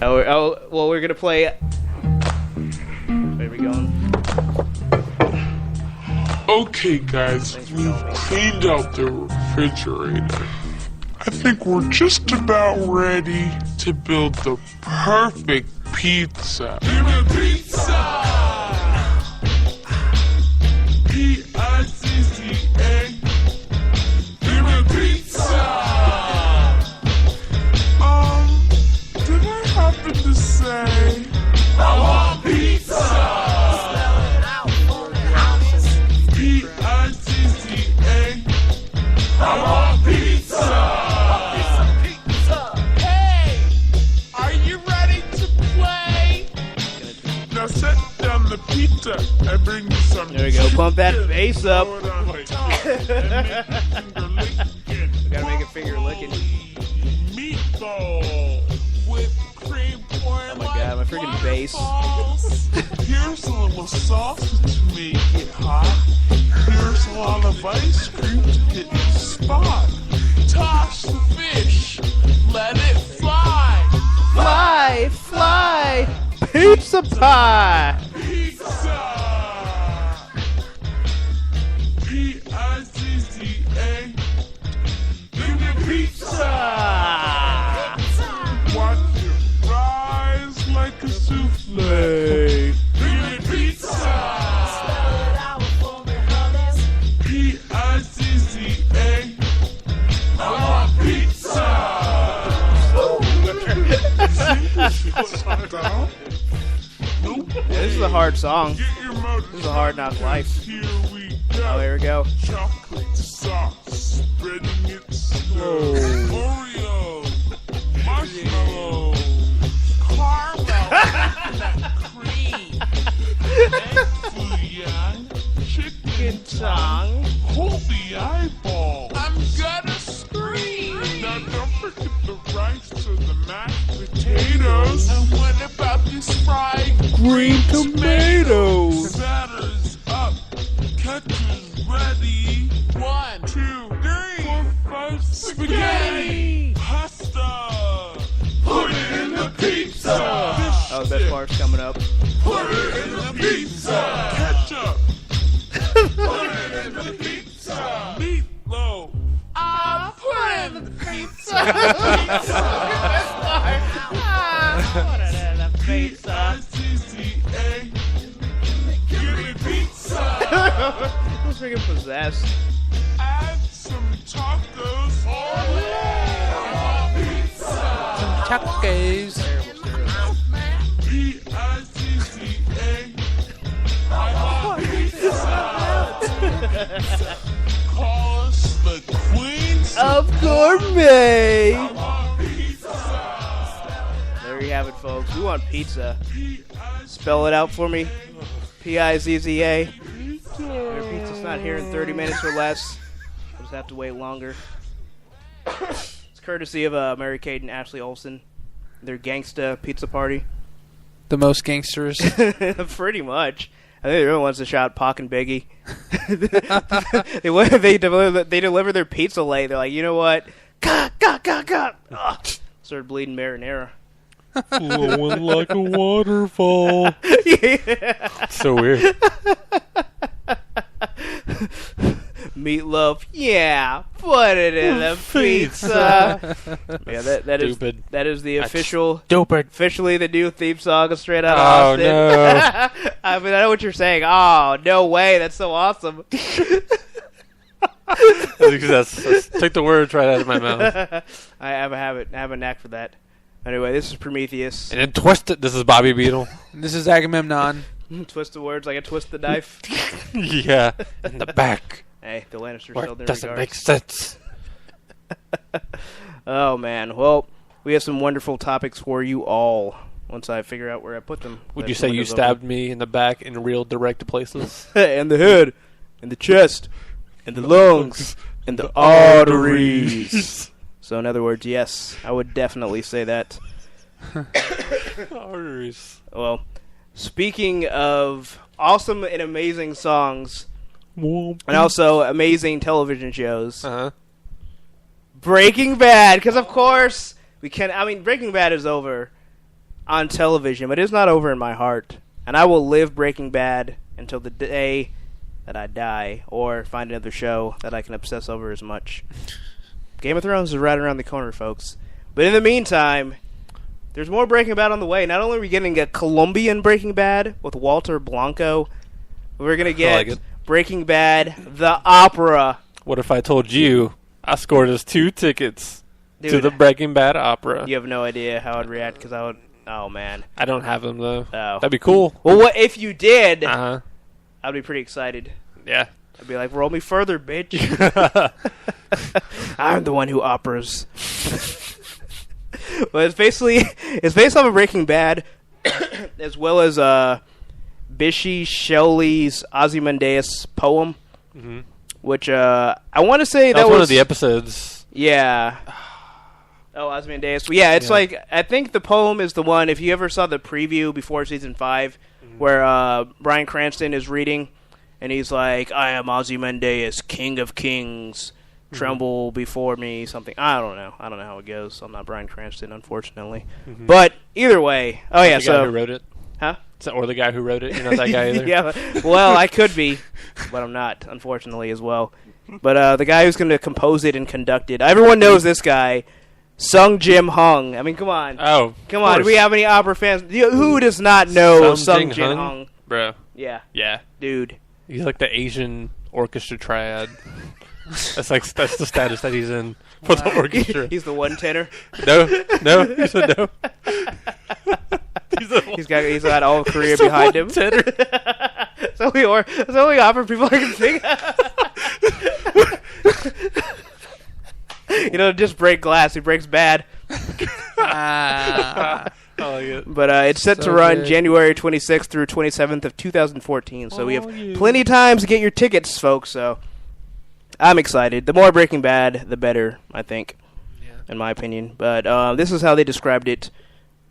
Well, we're gonna play. Where are we going? Okay, guys, we've cleaned out the refrigerator. I think we're just about ready to build the perfect pizza. Give me pizza! P-I-Z-Z-A. Give me pizza! Did I happen to say I want pizza? P-I-Z-Z-A. I want pizza! Pizza! Hey! Are you ready to play? Now set down the pizza and bring me some. There we go. Pump that bass up. We gotta make it finger licking. Meatball with cream corn. Oh my god, my freaking bass. Here's a little sausage to make it hot. Here's a lot of ice cream to hit the spot. Toss the fish, let it fly. Fly, fly, pizza pie. Pizza! P-I-Z-Z-A. Give me pizza! Watch it rise like a souffle. Give me pizza! P-I-Z-Z-A. I want pizza! This is a hard song. This is a hard knock life. Here we go. Oh, here we go. Chocolate sauce, spreading it slow. Oreo, marshmallow, caramel, cream, Fuyan, chicken tongue. Hold the eyeball. I'm gonna scream. Now don't forget the rice or the mashed potatoes. And what about this fried green tomatoes? Batter's up, ketchup's ready. 1, 2, 3, 4, 5, spaghetti. Pasta. Put it in the pizza. Oh, the best part's coming up. Put it in the pizza. Ketchup. Put it in the pizza. Meatloaf. I'll put it in the pizza. Pizza. Put it in the pizza. P-I-Z-Z-A. Give me pizza. Who's freaking possessed? Add some tacos. Oh yeah! I want pizza. Tacos. P-I-Z-Z-A. I want pizza. Call us the queens Of gourmet. I want pizza. There you have it, folks. We want pizza. Spell it out for me. P-I-Z-Z-A. Your pizza's not here in 30 minutes or less. We'll just have to wait longer. It's courtesy of Mary Kate and Ashley Olsen. Their gangsta pizza party. The most gangsters. Pretty much. I think they're the ones that shot Pac and Biggie. they deliver their pizza late. They're like, you know what? God. Started bleeding marinara. Flowing like a waterfall. Yeah. So weird. Meatloaf, yeah, put it in the pizza. Yeah, that is Stupid. officially the new theme song of Straight Outta Oh, Austin. no. I mean, I know what you're saying. Oh, no way, that's so awesome. That's took the words right out of my mouth. I have a knack for that. Anyway, this is Prometheus. And then twist it. This is Bobby Beetle. This is Agamemnon. Twist the words like I twist the knife. Yeah, in the back. Hey, the Lannisters Where still it their doesn't regards. make sense. Oh, man. Well, we have some wonderful topics for you all once I figure out where I put them. Would That's you say you windows stabbed me in the back in real direct places? open. And the head, and the chest, and the lungs, and the arteries. So, in other words, yes, I would definitely say that. Arteries. Well, speaking of awesome and amazing songs, and also amazing television shows, Uh-huh. Breaking Bad, because of course we can. I mean, Breaking Bad is over on television, but it is not over in my heart. And I will live Breaking Bad until the day that I die, or find another show that I can obsess over as much. Game of Thrones is right around the corner, folks. But in the meantime, there's more Breaking Bad on the way. Not only are we getting a Colombian Breaking Bad with Walter Blanco, we're going to get Breaking Bad, the opera. What if I told you I scored us 2 tickets to the Breaking Bad opera? You have no idea how I'd react, because I would... Oh, man. I don't have them, though. Oh. That'd be cool. Well, what if you did? Uh-huh. I'd be pretty excited. Yeah. I'd be like, roll me further, bitch. I'm the one who operas. But it's based off of Breaking Bad, as well as Bishy Shelley's Ozymandias poem, which I want to say that was one of the episodes. Yeah. Oh, Ozymandias. Yeah, it's like, I think the poem is the one, if you ever saw the preview before season 5, where Bryan Cranston is reading, and he's like, I am Ozymandias, king of kings, tremble before me, something. I don't know how it goes. I'm not Bryan Cranston, unfortunately. But either way. Oh, yeah, the guy who wrote it? Huh? Or the guy who wrote it? You're not that guy either? Yeah, well, I could be, but I'm not, unfortunately, as well. But the guy who's going to compose it and conduct it, everyone knows this guy, Sung Jim Hung. I mean, come on. Oh, come on. Do we have any opera fans? Who does not know Sung Jim Hung? Bro. Yeah. Yeah. Dude. He's like the Asian orchestra triad. That's the status that he's in for the orchestra. He's the one tenor. No, you said no. He's got all of Korea behind him. Tenor. That's the only opera people I can think of. Just break glass. He breaks bad. I like it. But it's set to run January 26th through 27th of 2014. So we have plenty of time to get your tickets, folks. So I'm excited. The more Breaking Bad, the better, I think, in my opinion. But this is how they described it.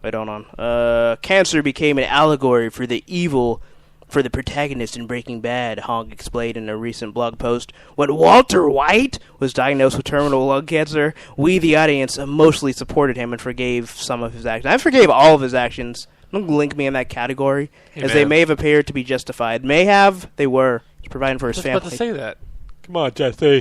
Wait, hold on. Cancer became an allegory for the evil for the protagonist in Breaking Bad, Hong explained in a recent blog post. When Walter White was diagnosed with terminal lung cancer, we, the audience, emotionally supported him and forgave some of his actions. I forgave all of his actions. Don't link me in that category, as they may have appeared to be justified. May have, they were. He's providing for his family. I was about to say that. Come on, Jesse.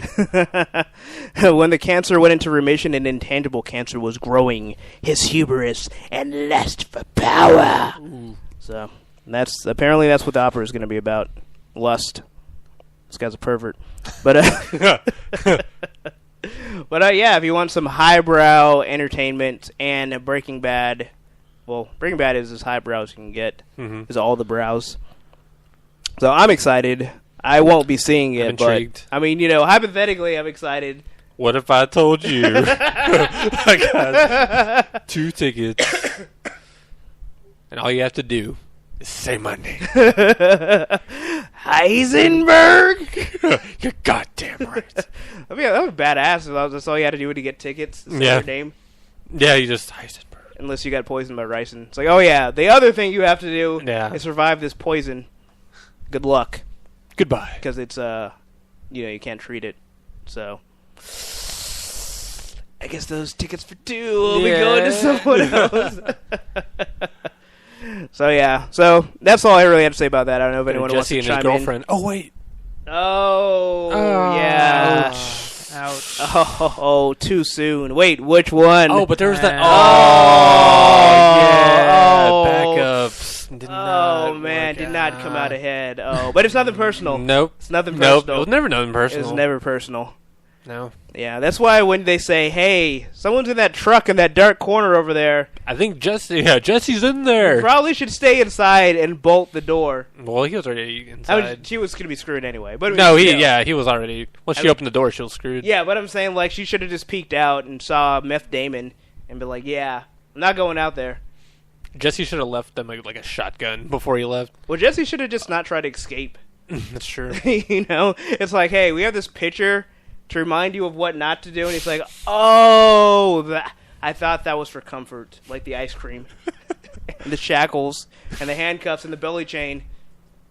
When the cancer went into remission, an intangible cancer was growing. His hubris and lust for power. Ooh. So... that's what the opera is going to be about. Lust. This guy's a pervert. But yeah, if you want some highbrow entertainment and Breaking Bad, well, Breaking Bad is as highbrow as you can get. Is all the brows. So I'm excited. I won't be seeing it, intrigued. But I mean, hypothetically, I'm excited. What if I told you I got 2 tickets, and all you have to do is say my name. Heisenberg? You're goddamn right. I mean, that was badass. That's all you had to do to get tickets. Say your name. Yeah, you just Heisenberg. Unless you got poisoned by ricin. It's like, oh yeah, the other thing you have to do is survive this poison. Good luck. Goodbye. Because it's you can't treat it. So I guess those tickets for 2 will be going to someone else. So that's all I really have to say about that. I don't know if anyone wants to chime in. Jesse and his girlfriend. Oh wait. Oh yeah. Ouch. Oh, too soon. Wait, which one? Oh, but there was that. Backups. Did not come out ahead. Oh, but it's nothing personal. Nope. It's nothing personal. Nope. It was never nothing personal. It was never personal. No. Yeah, that's why when they say, "Hey, someone's in that truck in that dark corner over there," I think Jesse's in there. You probably should stay inside and bolt the door. Well, he was already inside. I mean, she was going to be screwed anyway. But no, he was already. Once she opened the door, she was screwed. Yeah, but I'm saying she should have just peeked out and saw Meth Damon and be like, "Yeah, I'm not going out there." Jesse should have left them like a shotgun before he left. Well, Jesse should have just not tried to escape. That's true. It's like, hey, we have this picture to remind you of what not to do, and he's like, oh, I thought that was for comfort, like the ice cream, and the shackles, and the handcuffs, and the belly chain,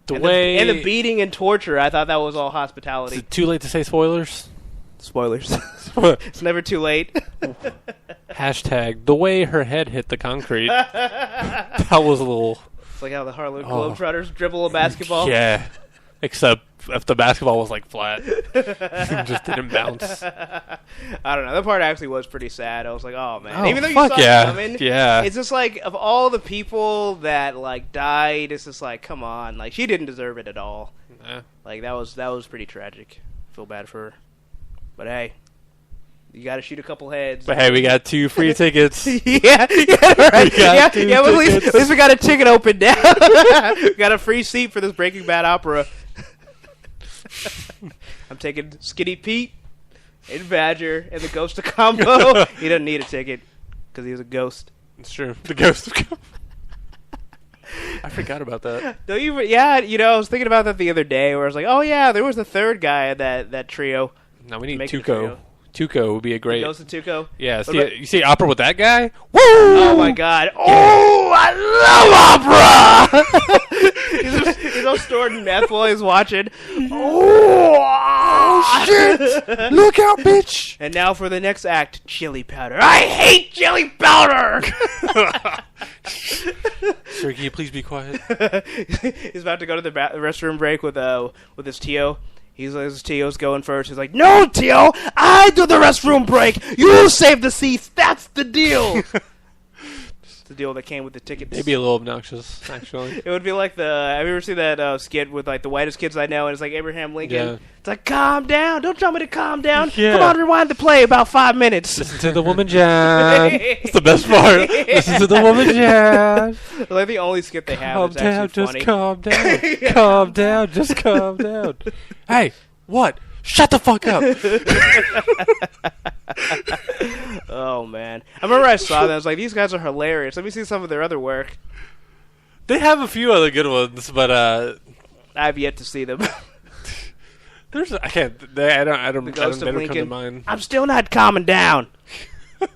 and the beating and torture. I thought that was all hospitality. Is it too late to say spoilers? Spoilers. It's never too late. Hashtag the way her head hit the concrete. That was a little. It's like how the Harlem Globetrotters dribble a basketball. Yeah. Except if the basketball was like flat, it just didn't bounce. I don't know. That part actually was pretty sad. I was like, oh man. Oh, Even though you fuck saw yeah. it coming, Yeah. it's just like of all the people that like died, it's just like, come on, like she didn't deserve it at all. Nah. Like that was pretty tragic. Feel bad for her, but hey, you got to shoot a couple heads. But hey, we got 2 free tickets. yeah, right. Yeah, two but at tickets. least we got a ticket open now. Got a free seat for this Breaking Bad opera. I'm taking Skinny Pete and Badger and the Ghost of Combo. He doesn't need a ticket because he's a ghost. It's true. The ghost of I forgot about that. Don't you? Yeah, I was thinking about that the other day where I was like, oh yeah, there was the third guy in that trio. No, we need Make it a Tuco. trio. Tuco would be a great. Ghost of Tuco. Yeah, What about- you see opera with that guy? Woo! Oh my god. Oh, I love opera! he's all stored in meth while he's watching. Oh, Shit! Look out, bitch! And now for the next act, chili powder. I hate chili powder! Sir, can you please be quiet? He's about to go to the restroom break with his Tio. His Tio's going first. He's like, no, Tio! I do the restroom break! You save the seats! That's the deal! It's the deal that came with the tickets. Maybe a little obnoxious, actually. It would be like have you ever seen that skit with like the whitest kids I know, and it's like Abraham Lincoln? Yeah. It's like, calm down, don't tell me to calm down. Yeah. Come on, rewind the play about 5 minutes. Listen to the woman jab. It's the best part. Listen to the woman jab. It's like the only skit they have Calm that's down, actually just funny. calm down. Calm down, just calm down. Hey, what? Shut the fuck up. Oh man, I remember I saw that. I was like, these guys are hilarious. Let me see some of their other work. They have a few other good ones, but I've yet to see them. there's I can't. I don't. The They Ghost of don't come to Lincoln. mind. I'm still not calming down.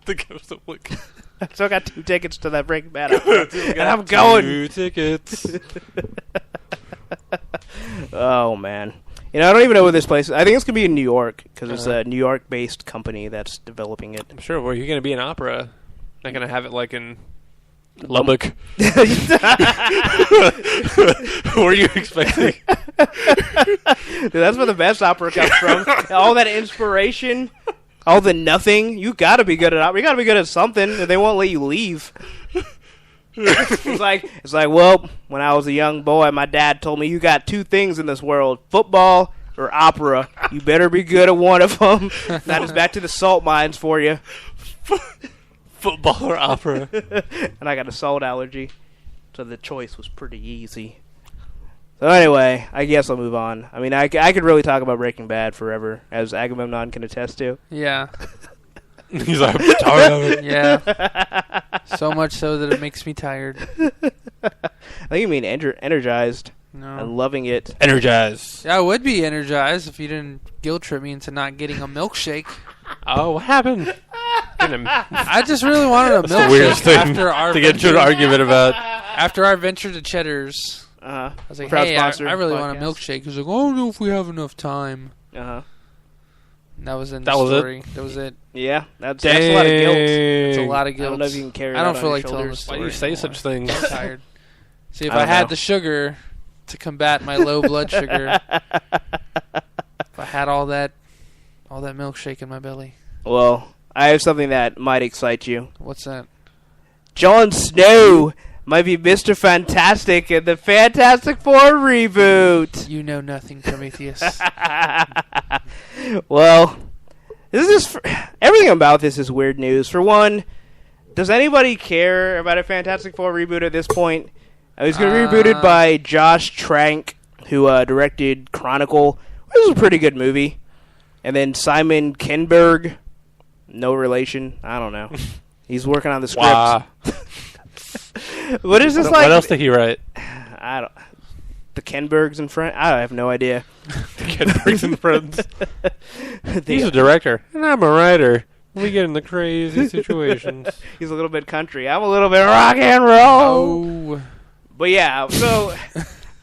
The Ghost of Lincoln. I still got 2 tickets to that Breaking Bad opera, and I'm going. 2 tickets. Oh man, I don't even know where this place is. I think it's gonna be in New York because it's a New York-based company that's developing it. I'm sure. Where you're gonna be an opera? Not gonna have it like in Lubbock. What were you expecting? Dude, that's where the best opera comes from. All that inspiration, all the nothing. You gotta be good at opera. You gotta be good at something, or they won't let you leave. It's like, well, when I was a young boy, my dad told me you got 2 things in this world: football or opera. You better be good at one of them. That is back to the salt mines for you. Football or opera? And I got a salt allergy, so the choice was pretty easy. So anyway, I guess I'll move on. I mean, I could really talk about Breaking Bad forever, as Agamemnon can attest to. Yeah. He's like, I'm tired of it. Yeah. So much so that it makes me tired. I think you mean energized and No. loving it. Energize. Yeah, I would be energized if you didn't guilt trip me into not getting a milkshake. Oh, what happened? I just really wanted a That's the weirdest milkshake thing after our to get into an venture, argument about. after our venture to Cheddar's. Uh-huh. I was like, Proud hey, sponsor I really podcast. want a milkshake. He was like, I don't know if we have enough time. Uh-huh. And that was in That the was it? story. That was it. Yeah, that's a lot of guilt. It's a lot of I guilt. don't know if you can carry I that don't on feel your like telling the shoulders. Why story do you say anymore. such things? I'm tired. See, if I I, don't had know. the sugar to combat my low blood sugar, if I had all that milkshake in my belly. Well, I have something that might excite you. What's that? Jon Snow might be Mr. Fantastic in the Fantastic Four reboot. You know nothing, Prometheus. Well, this is everything about this is weird news. For one, does anybody care about a Fantastic Four reboot at this point? It's going to be rebooted by Josh Trank, who directed Chronicle, which is a pretty good movie. And then Simon Kinberg, no relation. I don't know. He's working on the script. Wow. What is this like? What else did he write? I don't. The Kenbergs in front. I have no idea. Kenbergs and Friends. He's a director, and I'm a writer. We get into crazy situations. He's a little bit country. I'm a little bit rock and roll. Oh. But yeah, so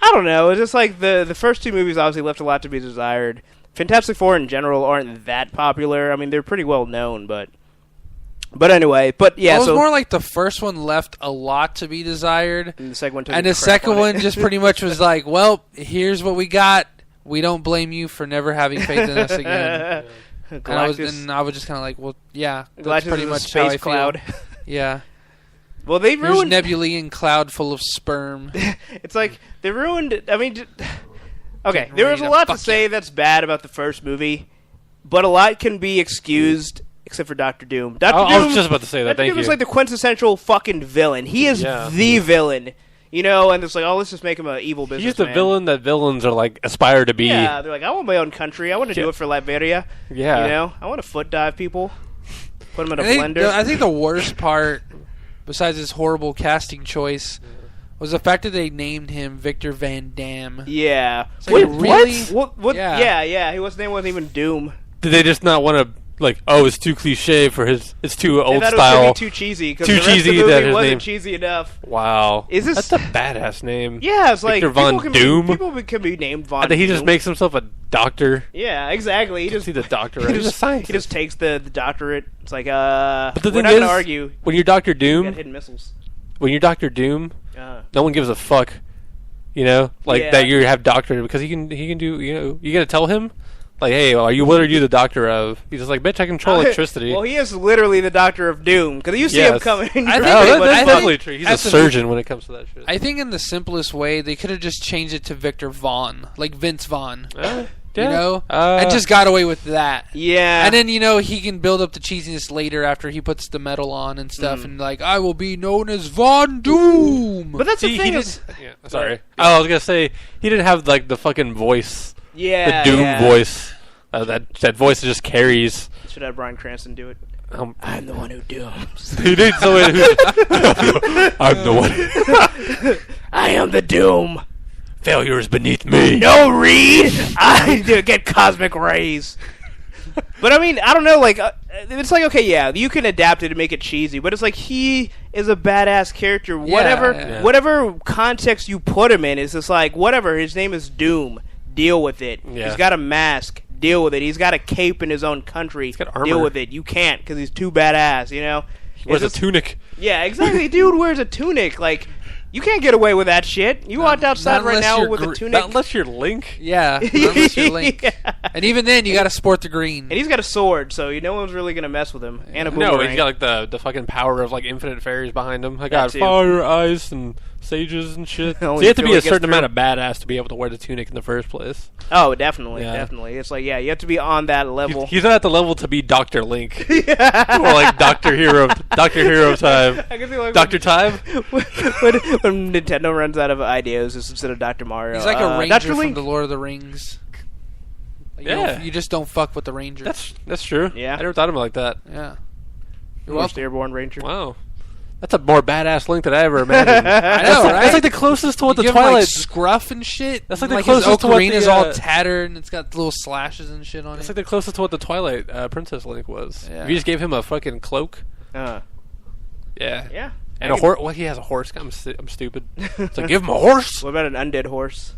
I don't know. It's just like the first 2 movies obviously left a lot to be desired. Fantastic Four in general aren't that popular. I mean, they're pretty well known, but But anyway, it was more like the first one left a lot to be desired, and the second one, and the second one just pretty much was like, well, here's what we got. We don't blame you for never having faith in us again. And I was just kind of like, well, yeah, that's Galactus pretty is a much space how I cloud. feel. Yeah. Well, they ruined Nebulian cloud full of sperm. It's like they ruined. I mean, okay, there was a lot to say that's bad about the first movie, but a lot can be excused. Except for Dr. Doom. I was just about to say that. Dr. Doom is like the quintessential fucking villain. He is the villain. You know, and it's like, oh, let's just make him an evil businessman. He's the villain that villains are like aspire to be. Yeah, they're like, I want my own country. I want to do it for Liberia. Yeah. You know, I want to foot dive people. Put them in a blender. I think the worst part, besides his horrible casting choice, was the fact that they named him Victor Van Damme. Yeah. Like, really? What? Yeah. His name wasn't even Doom. Did they just not want to? Like, oh, it's too cliche for his. It's too old style. style. It was too cheesy because the rest of the movie wasn't cheesy enough. Wow, that's a badass name? Yeah, it's Victor like Von Doom. People can be named Von. I think he Doom. just makes himself a doctor. Yeah, exactly. He just see the doctorate. He's a scientist. He just takes the doctorate. It's like but the we're thing not gonna argue. When you're Dr. Doom, you got hidden missiles. When you're Dr. Doom, no one gives a fuck. You know, like that you have doctorate because he can do. You know, you gotta tell him. Like, hey, what are you the doctor of? He's just like, bitch, I control electricity. Well, he is literally the doctor of doom because you see him coming. That's definitely true. He's a surgeon when it comes to that shit. I think in the simplest way, they could have just changed it to Victor Vaughn, like Vince Vaughn. Yeah. You know, and just got away with that. Yeah, and then he can build up the cheesiness later after he puts the medal on and stuff, and like I will be known as Von Doom. But that's the thing sorry. I was gonna say he didn't have like the fucking voice. Yeah, the Doom voice. That voice just carries. Should have Bryan Cranston do it. I'm the one who dooms. I'm the one. I am the Doom. Failure is beneath me. No, Reed. I get cosmic rays. But I mean, I don't know. Like, it's like, okay, yeah, you can adapt it and make it cheesy, but it's like he is a badass character. Whatever context you put him in, is just like whatever. His name is Doom. Deal with it. Yeah. He's got a mask. Deal with it. He's got a cape in his own country. He's got armor. Deal with it. You can't because he's too badass. You know. He wears a tunic. Yeah, exactly. Dude wears a tunic. Like. You can't get away with that shit. You walked outside right now with a tunic. Not unless you're Link. Yeah, unless you're Link. Yeah. And even then, you got to sport the green. And he's got a sword, so no one's really going to mess with him. And a boomerang. No, he's got like the fucking power of like infinite fairies behind him. I got fire, ice, and sages and shit. So you have to be a certain amount of badass to be able to wear the tunic in the first place. Oh, definitely. It's like, you have to be on that level. He's not at the level to be Dr. Link. Or like Dr. Hero time. I can see like Dr. Time? when Nintendo runs out of ideas instead of Dr. Mario. He's like a ranger from the Lord of the Rings. Like you just don't fuck with the rangers. That's true. Yeah. I never thought of it like that. Yeah. You're Most Airborne Ranger. Wow. That's a more badass Link than I ever imagined. I know, right? That's like the closest to what the Twilight... Like scruff and shit. That's like the closest to what the... His all tattered and it's got little slashes and shit on it. That's like the closest to what the Twilight Princess Link was. Yeah. If you just gave him a fucking cloak. Yeah. Yeah. And a horse. Well, he has a horse. I'm stupid. So give him a horse. What about an undead horse?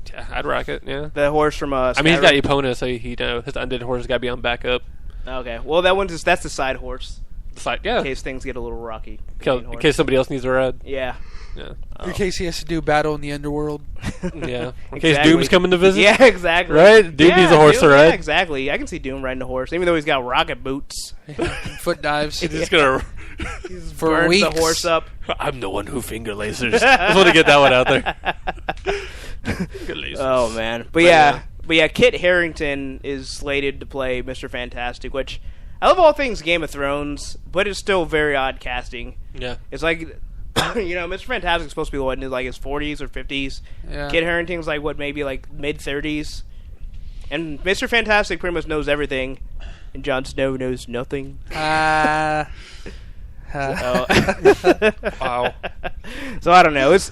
Yeah, I'd rock it. Yeah. The horse from I mean, he's got Epona, so his undead horse has got to be on backup. Okay. Well, that's the side horse. Yeah. In case things get a little rocky. In case somebody else needs a ride. Yeah. In case he has to do battle in the underworld. Yeah. In case Doom's coming to visit. Yeah, exactly. Right? Doom needs a horse to ride. Yeah, exactly. I can see Doom riding a horse, even though he's got rocket boots. Foot dives. He's just going to... burns the horse up. I'm the one who finger lasers. I just want to get that one out there. Oh, man. But yeah, Kit Harington is slated to play Mr. Fantastic, which... I love all things Game of Thrones, but it's still very odd casting. Yeah. It's like, Mr. Fantastic's supposed to be in like his 40s or 50s. Yeah. Kit Harington's like, maybe like mid-30s. And Mr. Fantastic pretty much knows everything, and Jon Snow knows nothing. Wow. So I don't know. It's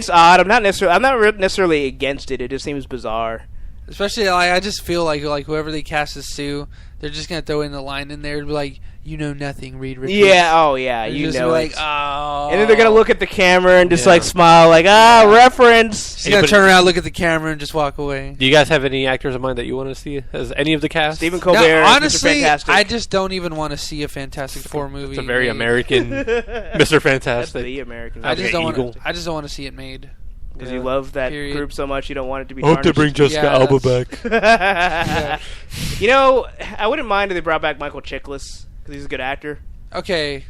odd. I'm not necessarily against it. It just seems bizarre. Especially, I just feel like whoever they cast as Sue, they're just gonna throw in the line in there and be like, you know nothing, read repeat. Yeah, oh yeah, And you just know be like, it. oh. And then they're going to look at the camera and just Yeah. like smile like, reference. She's going to turn around, look at the camera, and just walk away. Do you guys have any actors in mind that you want to see as any of the cast? Stephen Colbert, No, Mr. honestly, Fantastic. I just don't even want to see a Fantastic Four movie. It's a very made. American Mr. That's Fantastic. the American. I just Okay, don't Eagle. want. I just don't want to see it made. Because you love that Period. group so much, you don't want it to be I hope they bring tarnished. Jessica Yeah, Alba that's- back. You know, I wouldn't mind if they brought back Michael Chiklis because he's a good actor. Okay.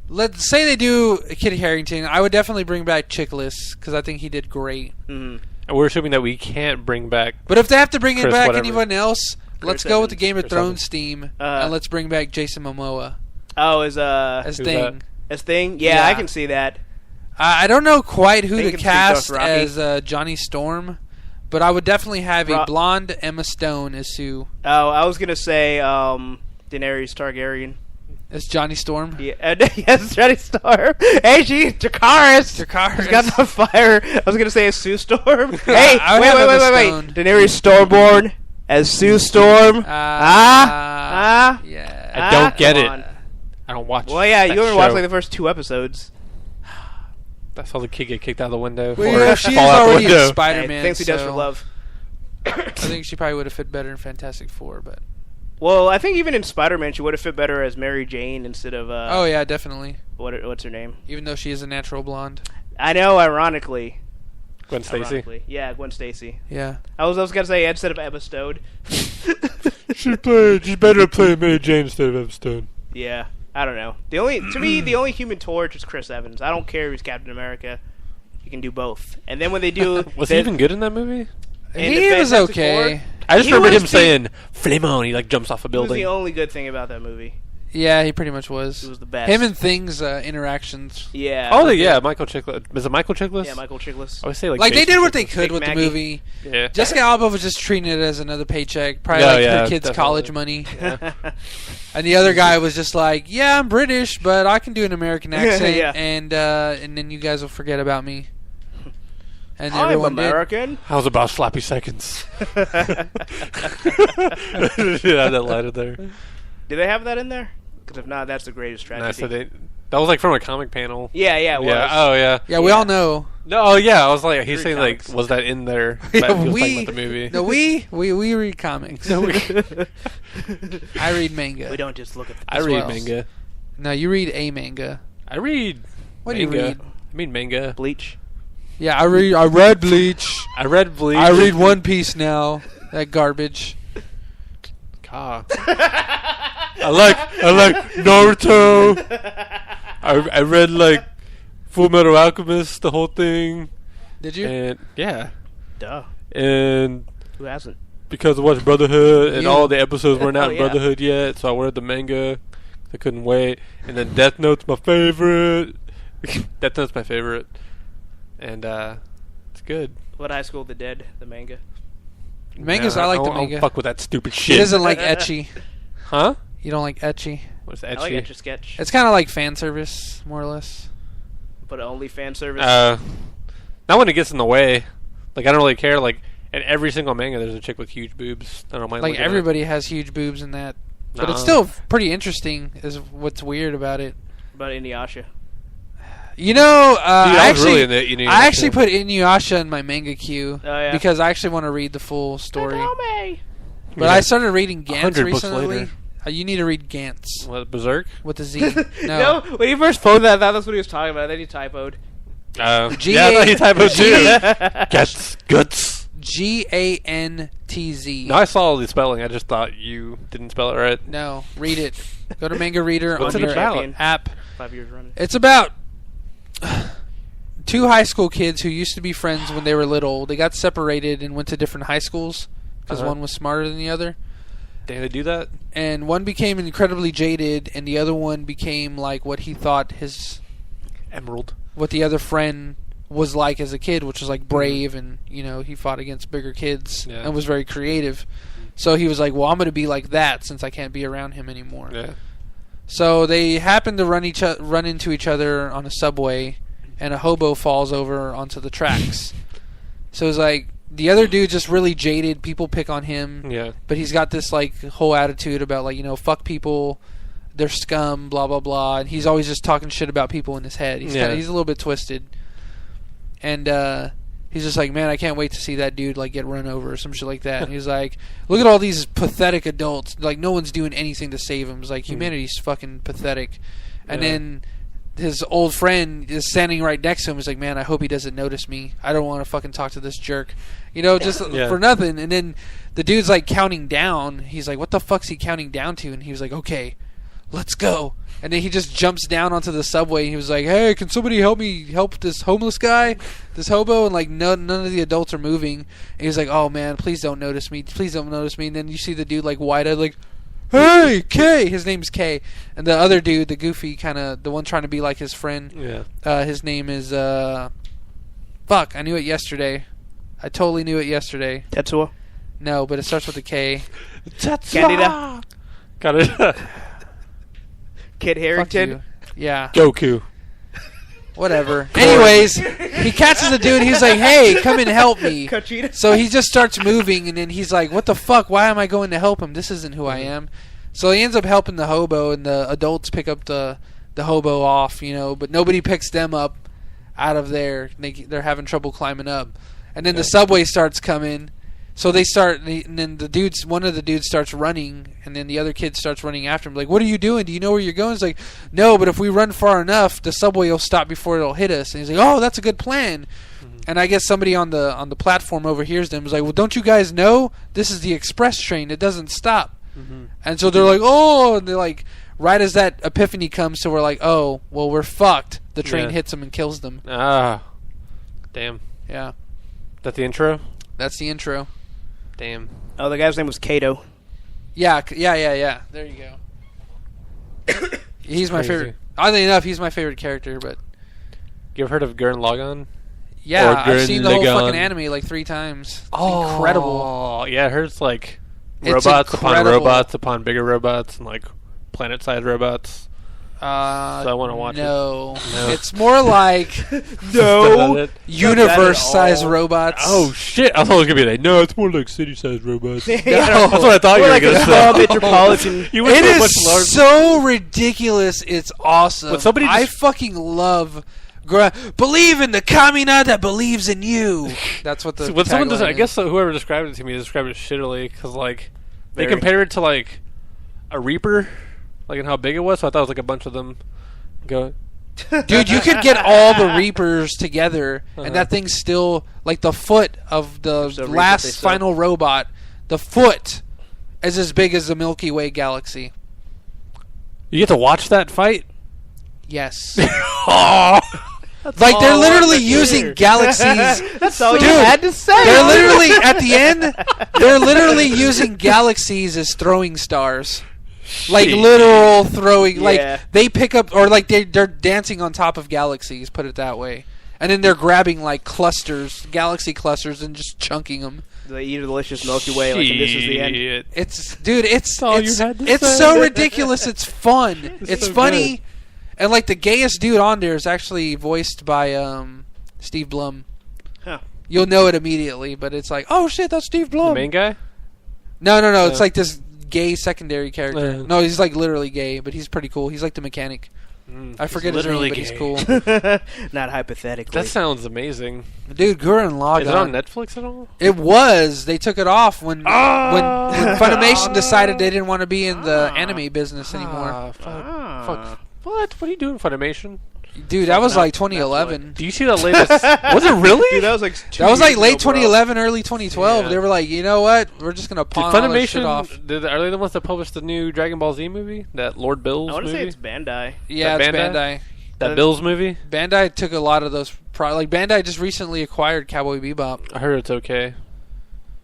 Let's say they do Kit Harington. I would definitely bring back Chiklis because I think he did great. Mm-hmm. And we're assuming that we can't bring back. But if they have to bring Chris back whatever. anyone else, let's go with the Game of Chris Thrones Evans. theme, and let's bring back Jason Momoa Oh, as as Who's Thing. as Thing? Yeah, Yeah. I can see that. I don't know quite who Think to of cast Rocky. as Johnny Storm, but I would definitely have a Ro- blonde Emma Stone as Sue. Oh, I was gonna say Daenerys Targaryen. As Johnny Storm. Yeah, yes, Johnny Storm. Hey, she Dracarys. Dracarys. She's got the fire. I was gonna say as Sue Storm. Hey, I would wait, have wait, Emma wait, Stone. wait. Daenerys Stormborn as Sue Storm. Yeah. I don't get come it. on. I don't watch. Well, yeah, that you only watched show. like the first 2 episodes. I saw the kid get kicked out of the window. Well, or you know, she's fall out the already window. in Spider-Man. Hey, things he does for so love. I think she probably would have fit better in Fantastic Four, but Well, I think even in Spider-Man, she would have fit better as Mary Jane instead of oh yeah, definitely. what's her name? Even though she is a natural blonde. I know, ironically. Gwen Stacy. Ironically. Yeah, Gwen Stacy. Yeah. I was gonna say instead of Emma Stone. She's better play Mary Jane instead of Emma Stone. Yeah, I don't know. To me, the only Human Torch is Chris Evans. I don't care if he's Captain America. He can do both. And then when they do, Was he even good in that movie? in He the was Fantastic okay. Four, I just He remember was him the- saying "Flame on." He like jumps off a He was building. the only good thing about that movie. Yeah, he pretty much was. He was the best. Him and Thing's interactions. Yeah. Oh yeah, Michael Chiklis. Is it Michael Chiklis? Yeah, Michael Chiklis. I would say like Like they Jason did what they Chiklis. could Big with Maggie. the movie. Yeah. Jessica Alba was just treating it as another paycheck, probably Yeah, like yeah, her kids' definitely. college money. Yeah. And the other guy was just like, "Yeah, I'm British, but I can do an American accent, Yeah. and then you guys will forget about me." And I'm everyone did. American. How's about sloppy seconds? Yeah, that line in there. Do they have that in there? Because if not, that's the greatest And I tragedy. said that was like from a comic panel. Yeah, it was. Yeah. Oh yeah. Yeah, we all know. No. Oh yeah. I was like, he's Read saying comics. like, was that in there? Yeah, But he was we- talking about the movie. No, we read comics. I read manga. We don't just look at the I read well. manga. No, you read a manga. I read. What do you manga. read? I mean manga. Bleach. Yeah, I read Bleach. I read Bleach. I read One Piece now. That garbage. God. I like Naruto. I read like Full Metal Alchemist, the whole thing, Did you? and yeah, Duh. and Who hasn't? because I watched Brotherhood and You- all the episodes weren't out Oh, in yeah. Brotherhood yet, so I ordered the manga. I couldn't wait, and then Death Note's my favorite. Death Note's my favorite, and it's good. What High School of the Dead, the manga. Mangas, No, I like the don't manga. fuck with that stupid He shit. doesn't like ecchi. Huh? You don't like ecchi. What's I that like shit? Etch a Sketch, It's kind of like fan service, more or less. but only fan service. Not when it gets in the way. Like I don't really care. Like in every single manga, there's a chick with huge boobs. I don't mind. Like looking at it. everybody has huge boobs in that, but it's Nuh-uh. still pretty interesting. Is what's weird about it. About Inuyasha. You know, Dude, I was really actually, into Inuyasha. I actually put Inuyasha in my manga queue Oh, yeah. because I actually want to read the full story. Takome! But Yeah. I started reading Gantz 100 books recently. later. You need to read Gantz What, Berserk? with a Z. No, when he first phoned that, I thought that's what he was talking about. Then he typoed. Yeah, I thought he typoed too. Guts. Gantz. No, I saw the spelling. I just thought you didn't spell it right. No, read it. Go to Manga Reader What's on it your about? app. 5 years running. It's about two high school kids who used to be friends when they were little. They got separated and went to different high schools because Uh-huh. one was smarter than the other. Did they do that? And one became incredibly jaded, and the other one became like what he thought Emerald. what the other friend was like as a kid, which was like brave, and he fought against bigger kids Yeah. and was very creative. So he was like, well, I'm going to be like that since I can't be around him anymore. Yeah. So they happen to run into each other on a subway, and a hobo falls over onto the tracks. So it's like the other dude just really jaded. People pick on him, Yeah. but he's got this like whole attitude about like fuck people, they're scum, blah blah blah, and he's always just talking shit about people in his head. He's he's a little bit twisted, and he's just like, man, I can't wait to see that dude like get run over or some shit like that. And he's like, look at all these pathetic adults, like no one's doing anything to save him. It's like humanity's fucking pathetic, and then his old friend is standing right next to him. He's like, man, I hope he doesn't notice me. I don't want to fucking talk to this jerk. Just for nothing. And then the dude's like counting down. He's like, what the fuck's he counting down to? And he was like, okay, let's go. And then he just jumps down onto the subway. And he was like, hey, can somebody help this homeless guy, this hobo? And like none of the adults are moving. And he's like, oh man, please don't notice me. Please don't notice me. And then you see the dude like wide-eyed like, hey, Kay! His name's Kay. And the other dude, the goofy kind of, the one trying to be like his friend, his name is, fuck, I knew it yesterday. I totally knew it yesterday. Tetsuo? No, but it starts with a K. Tetsuo! Candida? Got it. Fuck Kid Harington? you. Yeah. Goku. Whatever. Anyways, he catches the dude. He's like, hey, come and help me. Kachita? So he just starts moving, and then he's like, what the fuck? Why am I going to help him? This isn't who I am. So he ends up helping the hobo, and the adults pick up the hobo off, but nobody picks them up out of there. They're having trouble climbing up. And then the subway starts coming. So they start, and then one of the dudes starts running, and then the other kid starts running after him. Like, what are you doing? Do you know where you're going? He's like, no, but if we run far enough, the subway will stop before it'll hit us. And he's like, oh, that's a good plan. And I guess somebody on the platform overhears them. He's like, well, don't you guys know this is the express train? It doesn't stop. And so they're like, oh, and they're like, right as that epiphany comes, so we're like, oh, well, we're fucked. The train hits them and kills them. Ah, damn. Yeah. That the intro? That's the intro. Damn. Oh, the guy's name was Kato. Yeah. There you go. He's my favorite. Oddly enough, he's my favorite character, but... You ever heard of Gurren Lagann? Yeah, I've seen the whole fucking anime like 3 times. It's incredible. Oh, yeah, I heard it's like It's robots upon incredible. robots upon bigger robots and like planet-sized robots. So I want to watch it. No. It's more like No. universe-sized robots. Oh, shit. I thought it was going to be like, no, it's more like city-sized robots. Yeah. That's what I thought you We're were like going a to small say. metropolitan. You went It to a much is larger... so ridiculous. It's awesome. Would somebody I just- fucking love... Believe in the Kamina that believes in you. That's what the When someone does, tagline I is. guess whoever described it to me described it shittily because like they Very. compare it to like a Reaper, like and how big it was. So I thought it was like a bunch of them go. Dude, you could get all the Reapers together, and that thing's still like the foot of the There's a Reaper they last sell. final robot. The foot is as big as the Milky Way galaxy. You get to watch that fight. Yes. Oh, Like they're literally using galaxies. That's all Dude, you had to say. They're literally at the end. They're literally using galaxies as throwing stars, like literal throwing. Like Yeah. they pick up, or like they're dancing on top of galaxies. Put it that way. And then they're grabbing like clusters, galaxy clusters, and just chunking them. They eat a delicious Milky Way, like, and this is the end. Shit. It's all you had to it's say. so ridiculous. It's fun. It's so funny, and like the gayest dude on there is actually voiced by Steve Blum. Huh. You'll know it immediately, but it's like, oh shit, that's Steve Blum. The main guy. No. It's like this gay secondary character. Yeah. No, he's like literally gay, but he's pretty cool. He's like the mechanic. I forget his name, literally but he's gay. cool. Not hypothetically. That sounds amazing. Dude, Gurren Lagann. Is it on Netflix at all? It was. They took it off when Funimation decided they didn't want to be in the anime business anymore. Ah, fuck. Ah. Fuck. What? What are you doing, Funimation? Dude, that was like 2011. Do you see that latest? Was it really? Dude, that was like That was like late 2011. 2011, early 2012. Yeah. They were like, you know what? We're just gonna Did pawn all this shit off. Funimation? Are they the ones that published the new Dragon Ball Z movie? That Lord Bills I want to movie? say it's Bandai. Yeah, that it's Bandai. that Bills movie? Bandai took a lot of those. Like Bandai just recently acquired Cowboy Bebop. I heard it's okay.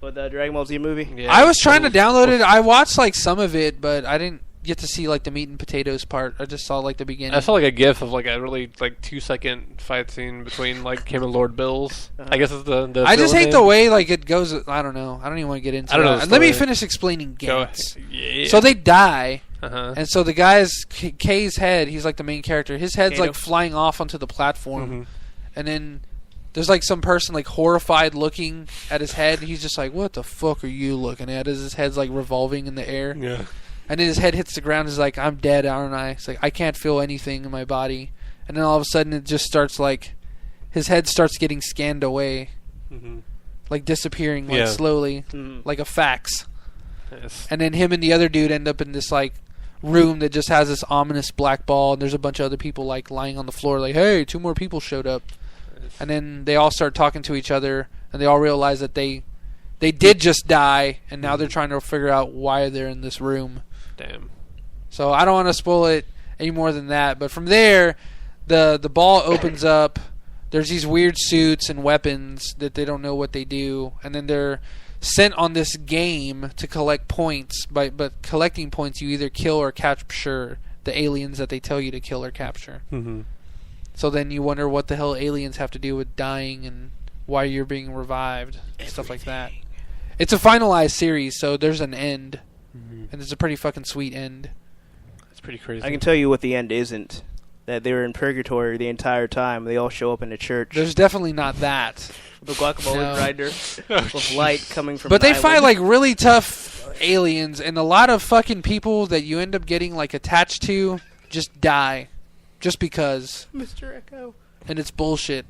With the Dragon Ball Z movie. Yeah. I was trying to download it. I watched like some of it, but I didn't get to see like the meat and potatoes part. I just saw like the beginning. I saw like a gif of like a really like 2-second fight scene between like him and Lord Bills. I guess it's the I just villain hate the name. way like it goes. I don't know. I don't even want to get into I don't know that. the Let me story. finish explaining Go Gantz. ahead. Yeah. So they die, Uh-huh. and so the guy's Kay's head. He's like the main character. His head's Kato. like flying off onto the platform, Mhm. and then there's like some person like horrified looking at his head. He's just like, "What the fuck are you looking at?" As his head's like revolving in the air. Yeah. And then his head hits the ground. He's like, I'm dead, aren't I? It's like, I can't feel anything in my body. And then all of a sudden it just starts like, his head starts getting scanned away. Mm-hmm. Like disappearing, like slowly, like a fax. Yes. And then him and the other dude end up in this like room that just has this ominous black ball, and there's a bunch of other people like lying on the floor like, hey, 2 more people showed up. Yes. And then they all start talking to each other, and they all realize that they did just die, and now they're trying to figure out why they're in this room. Damn. So I don't want to spoil it any more than that, but from there the ball opens up. There's these weird suits and weapons that they don't know what they do, and then they're sent on this game to collect points. But collecting points, you either kill or capture the aliens that they tell you to kill or capture. Mm-hmm. So then you wonder what the hell aliens have to do with dying and why you're being revived, stuff like that. It's a finalized series, so there's an end, and it's a pretty fucking sweet end. That's pretty crazy. I can tell you what the end isn't. That they were in purgatory the entire time. They all show up in a church. There's definitely not that. The guacamole grinder with light coming from. But they island. fight like really tough aliens, and a lot of fucking people that you end up getting like attached to just die, just because. Mr. Echo. And it's bullshit.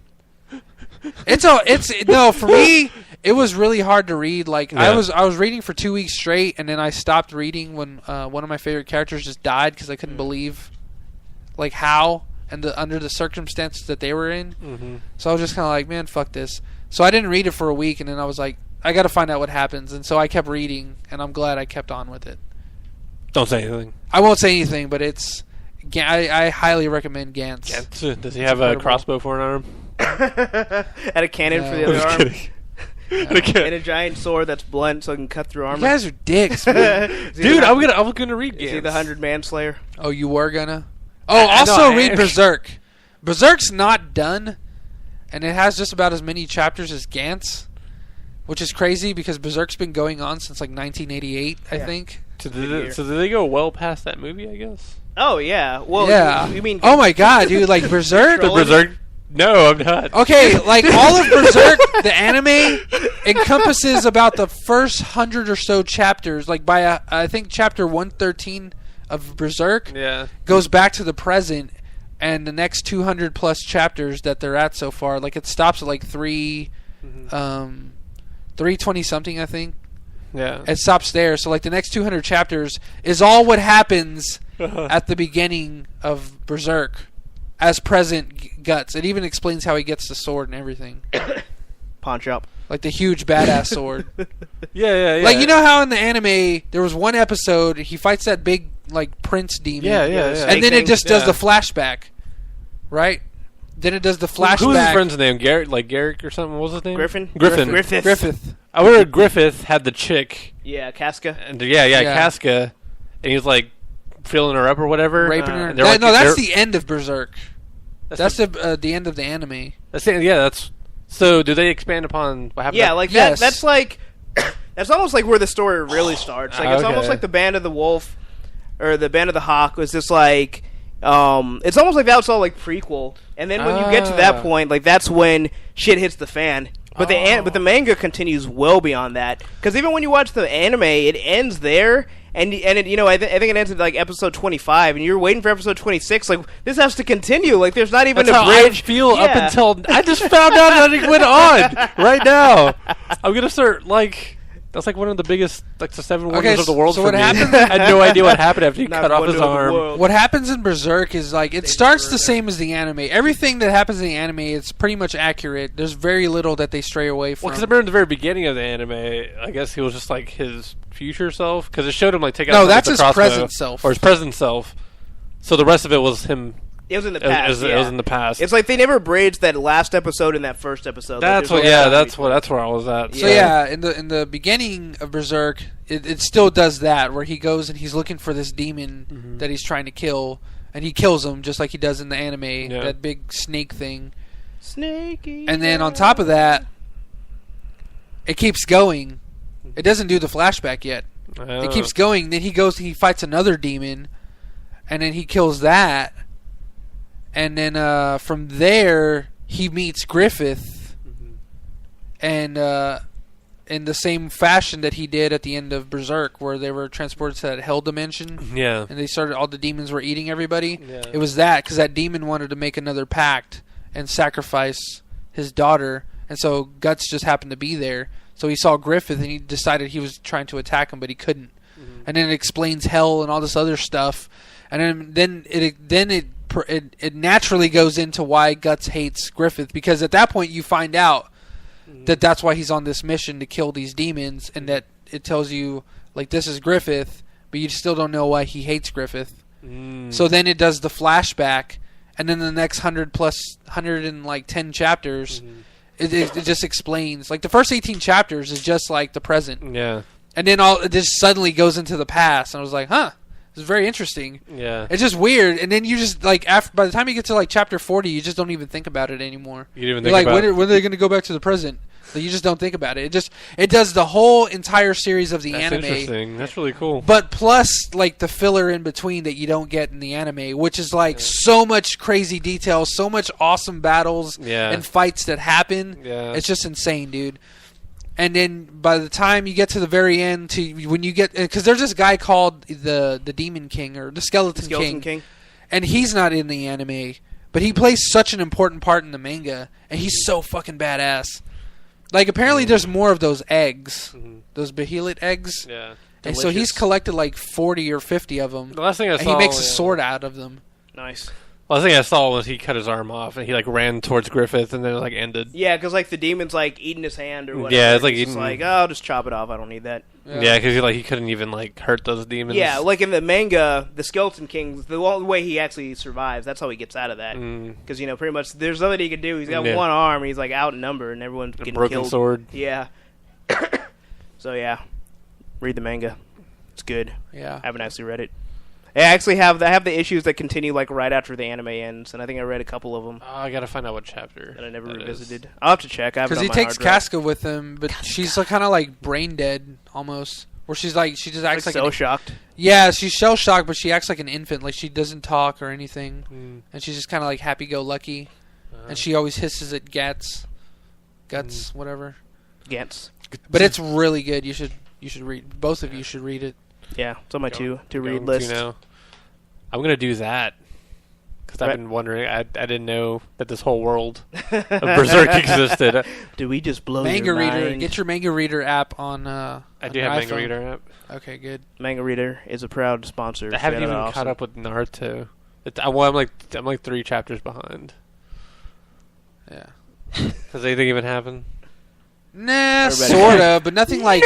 No, for me it was really hard to read. Like I was reading for 2 weeks straight, and then I stopped reading when one of my favorite characters just died because I couldn't believe. Like how and under the circumstances that they were in. Mm-hmm. So I was just kind of like, man, fuck this. So I didn't read it for a week, and then I was like, I got to find out what happens. And so I kept reading, and I'm glad I kept on with it. Don't say anything. I won't say anything, but it's I highly recommend Gantz. Gantz. Does he have a crossbow for an arm? And a cannon for the other arm. And a giant sword that's blunt so it can cut through armor. You guys are dicks, man. Dude, I'm gonna read Gantz. Is he the 100-man slayer? Oh, you were gonna? Oh, also read Berserk. Berserk's not done, and it has just about as many chapters as Gantz, which is crazy because Berserk's been going on since like 1988, I think. So did they go well past that movie, I guess? Oh, yeah. Well, yeah. You mean... Oh, my God, dude. Like, Berserk? No, I'm not. Okay, like, all of Berserk, the anime, encompasses about the first 100 or so chapters. Like, by, I think, chapter 113 of Berserk goes back to the present, and the next 200-plus chapters that they're at so far, like, it stops at, like, 320-something, I think. Yeah. It stops there. So, like, the next 200 chapters is all what happens at the beginning of Berserk as present Guts. It even explains how he gets the sword and everything. Punch up. Like the huge badass sword. Yeah. Like, you know how in the anime, there was one episode, he fights that big, like, prince demon. Yeah. And then it just does the flashback. Right? Then it does the flashback. Who's his friend's name? Garrick or something? What was his name? Griffith. I remember Griffith had the chick. Yeah, Casca. And Casca. And he was like filling her up or whatever. Raping her. That's the end of Berserk. That's the end of the anime. So do they expand upon what happened? Yeah, like that. That's like that's almost like where the story really starts. Like it's almost like the Band of the Wolf or the Band of the Hawk was just like it's almost like that was all like prequel. And then when you get to that point, like that's when shit hits the fan. But the manga continues well beyond that, because even when you watch the anime, it ends there, and it, you know, I think it ends at like episode 25, and you're waiting for episode 26. Like, this has to continue. Like, there's not even a bridge. I feel up until I just found out that it went on right now. I'm gonna start like. That's like one of the biggest, like the 7 wonders of the world. So what happened? I had no idea what happened after he cut off his arm. What happens in Berserk is like it starts the same as the anime. Everything that happens in the anime is pretty much accurate. There's very little that they stray away from. Well, because I remember in the very beginning of the anime, I guess he was just like his future self, because it showed him like take out. No, that's his present self, or his present self. So the rest of it was him. It was in the past. It was in the past. It's like they never bridged that last episode and that first episode. That's what. Yeah, that's where I was at. So in the beginning of Berserk, it still does that, where he goes and he's looking for this demon that he's trying to kill, and he kills him just like he does in the anime. That big snake thing. Snakey. And then on top of that, it keeps going. It doesn't do the flashback yet. It keeps going. Then he goes. He fights another demon, and then he kills that. And then from there, he meets Griffith, and in the same fashion that he did at the end of Berserk, where they were transported to that hell dimension. Yeah. And they started, all the demons were eating everybody. Yeah. It was that, because that demon wanted to make another pact and sacrifice his daughter, and so Guts just happened to be there. So he saw Griffith, and he decided he was trying to attack him, but he couldn't. Mm-hmm. And then it explains hell and all this other stuff, and then it naturally goes into why Guts hates Griffith, because at that point you find out that that's why he's on this mission to kill these demons, and that it tells you, like, this is Griffith, but you still don't know why he hates Griffith. So then it does the flashback, and then the next 110 chapters, it just explains. Like, the first 18 chapters is just like the present. Yeah. And then it just suddenly goes into the past, and I was like, huh. It's very interesting. Yeah. It's just weird, and then you just, like, by the time you get to, like, chapter 40, you just don't even think about it anymore. You don't even You're think like, about when are they going to go back to the present? Like, you just don't think about it. It does the whole entire series of the That's anime. interesting. That's really cool. But plus, like, the filler in between that you don't get in the anime, which is, like, so much crazy detail, so much awesome battles and fights that happen. Yeah. It's just insane, dude. And then by the time you get to the very end, when you get, because there's this guy called the Demon King, or the Skeleton King, and he's not in the anime, but he plays such an important part in the manga, and he's so fucking badass. Like, apparently there's more of those eggs, those Behelit eggs, Yeah. and so he's collected like 40 or 50 of them. The last thing I saw, and he makes a sword out of them. Nice. The last thing I saw was he cut his arm off, and he, like, ran towards Griffith, and then it, like, ended. Yeah, because, like, the demon's, like, eating his hand or whatever. Yeah, it's like He's eating... like, oh, I'll just chop it off. I don't need that. Yeah, because he couldn't even, like, hurt those demons. Yeah, like in the manga, the Skeleton King, the only way he actually survives, that's how he gets out of that. Because, you know, pretty much there's nothing he can do. He's got one arm, and he's, like, outnumbered, and everyone's getting broken killed. Sword. Yeah. So, yeah. Read the manga. It's good. Yeah. I haven't actually read it. I actually have the issues that continue, like, right after the anime ends, and I think I read a couple of them. Oh, I gotta find out what chapter. That I never revisited. I'll have to check. Because he takes Casca with him, but she's kind of like brain dead almost. Where she's like, she just acts like so shocked. Yeah, she's shell shocked, but she acts like an infant. Like, she doesn't talk or anything, and she's just kind of like happy go lucky, and she always hisses at guts, whatever. Gantz. But it's really good. You should read. Both of you should read it. Yeah, it's on my to read list. Now. I'm gonna do that because I've been wondering. I didn't know that this whole world of Berserk existed. Do we just blow Manga your Reader? mind? Get your Manga Reader app on. I do your have iPhone. Manga Reader app. Okay, good. Manga Reader is a proud sponsor. I haven't even caught up with Naruto. I'm like 3 chapters behind. Yeah. Has anything even happened? Nah, sorta, but nothing like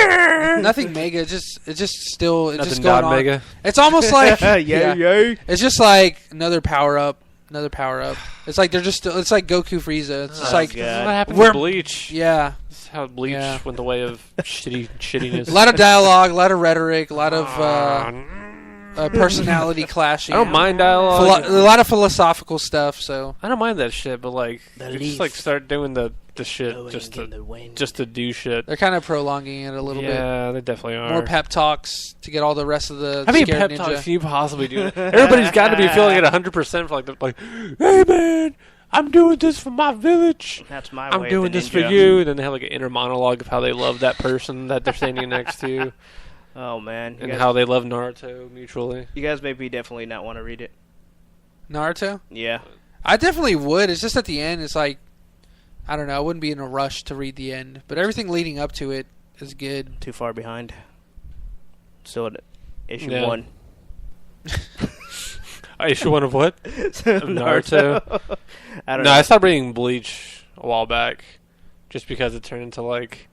nothing mega. It's just still going on. Mega. It's almost like yay. It's just like another power up. It's like they're just it's like Goku Frieza. It's just like this is what happened with Bleach. Yeah, this is how Bleach went the way of shittiness. A lot of dialogue, a lot of rhetoric, a lot of personality clashing. I don't mind dialogue. A lot of philosophical stuff. So I don't mind that shit, but like The just like start doing the shit just to do shit. They're kind of prolonging it a little bit. Yeah, they definitely are. More pep talks to get all the rest of the. How many scared pep ninja. talks can you possibly do? Everybody's got to be feeling it 100% for like, hey man, I'm doing this for my village. That's my I'm way doing of the this for ninja. you. Then they have like an inner monologue of how they love that person that they're standing next to. Oh man, And how they love Naruto mutually. You guys maybe definitely not want to read it. Naruto? Yeah. I definitely would. It's just at the end, it's like, I don't know, I wouldn't be in a rush to read the end. But everything leading up to it is good. Too far behind. Still at issue 1. Issue 1 of what? Naruto. I don't No, know. I stopped reading Bleach a while back. Just because it turned into like,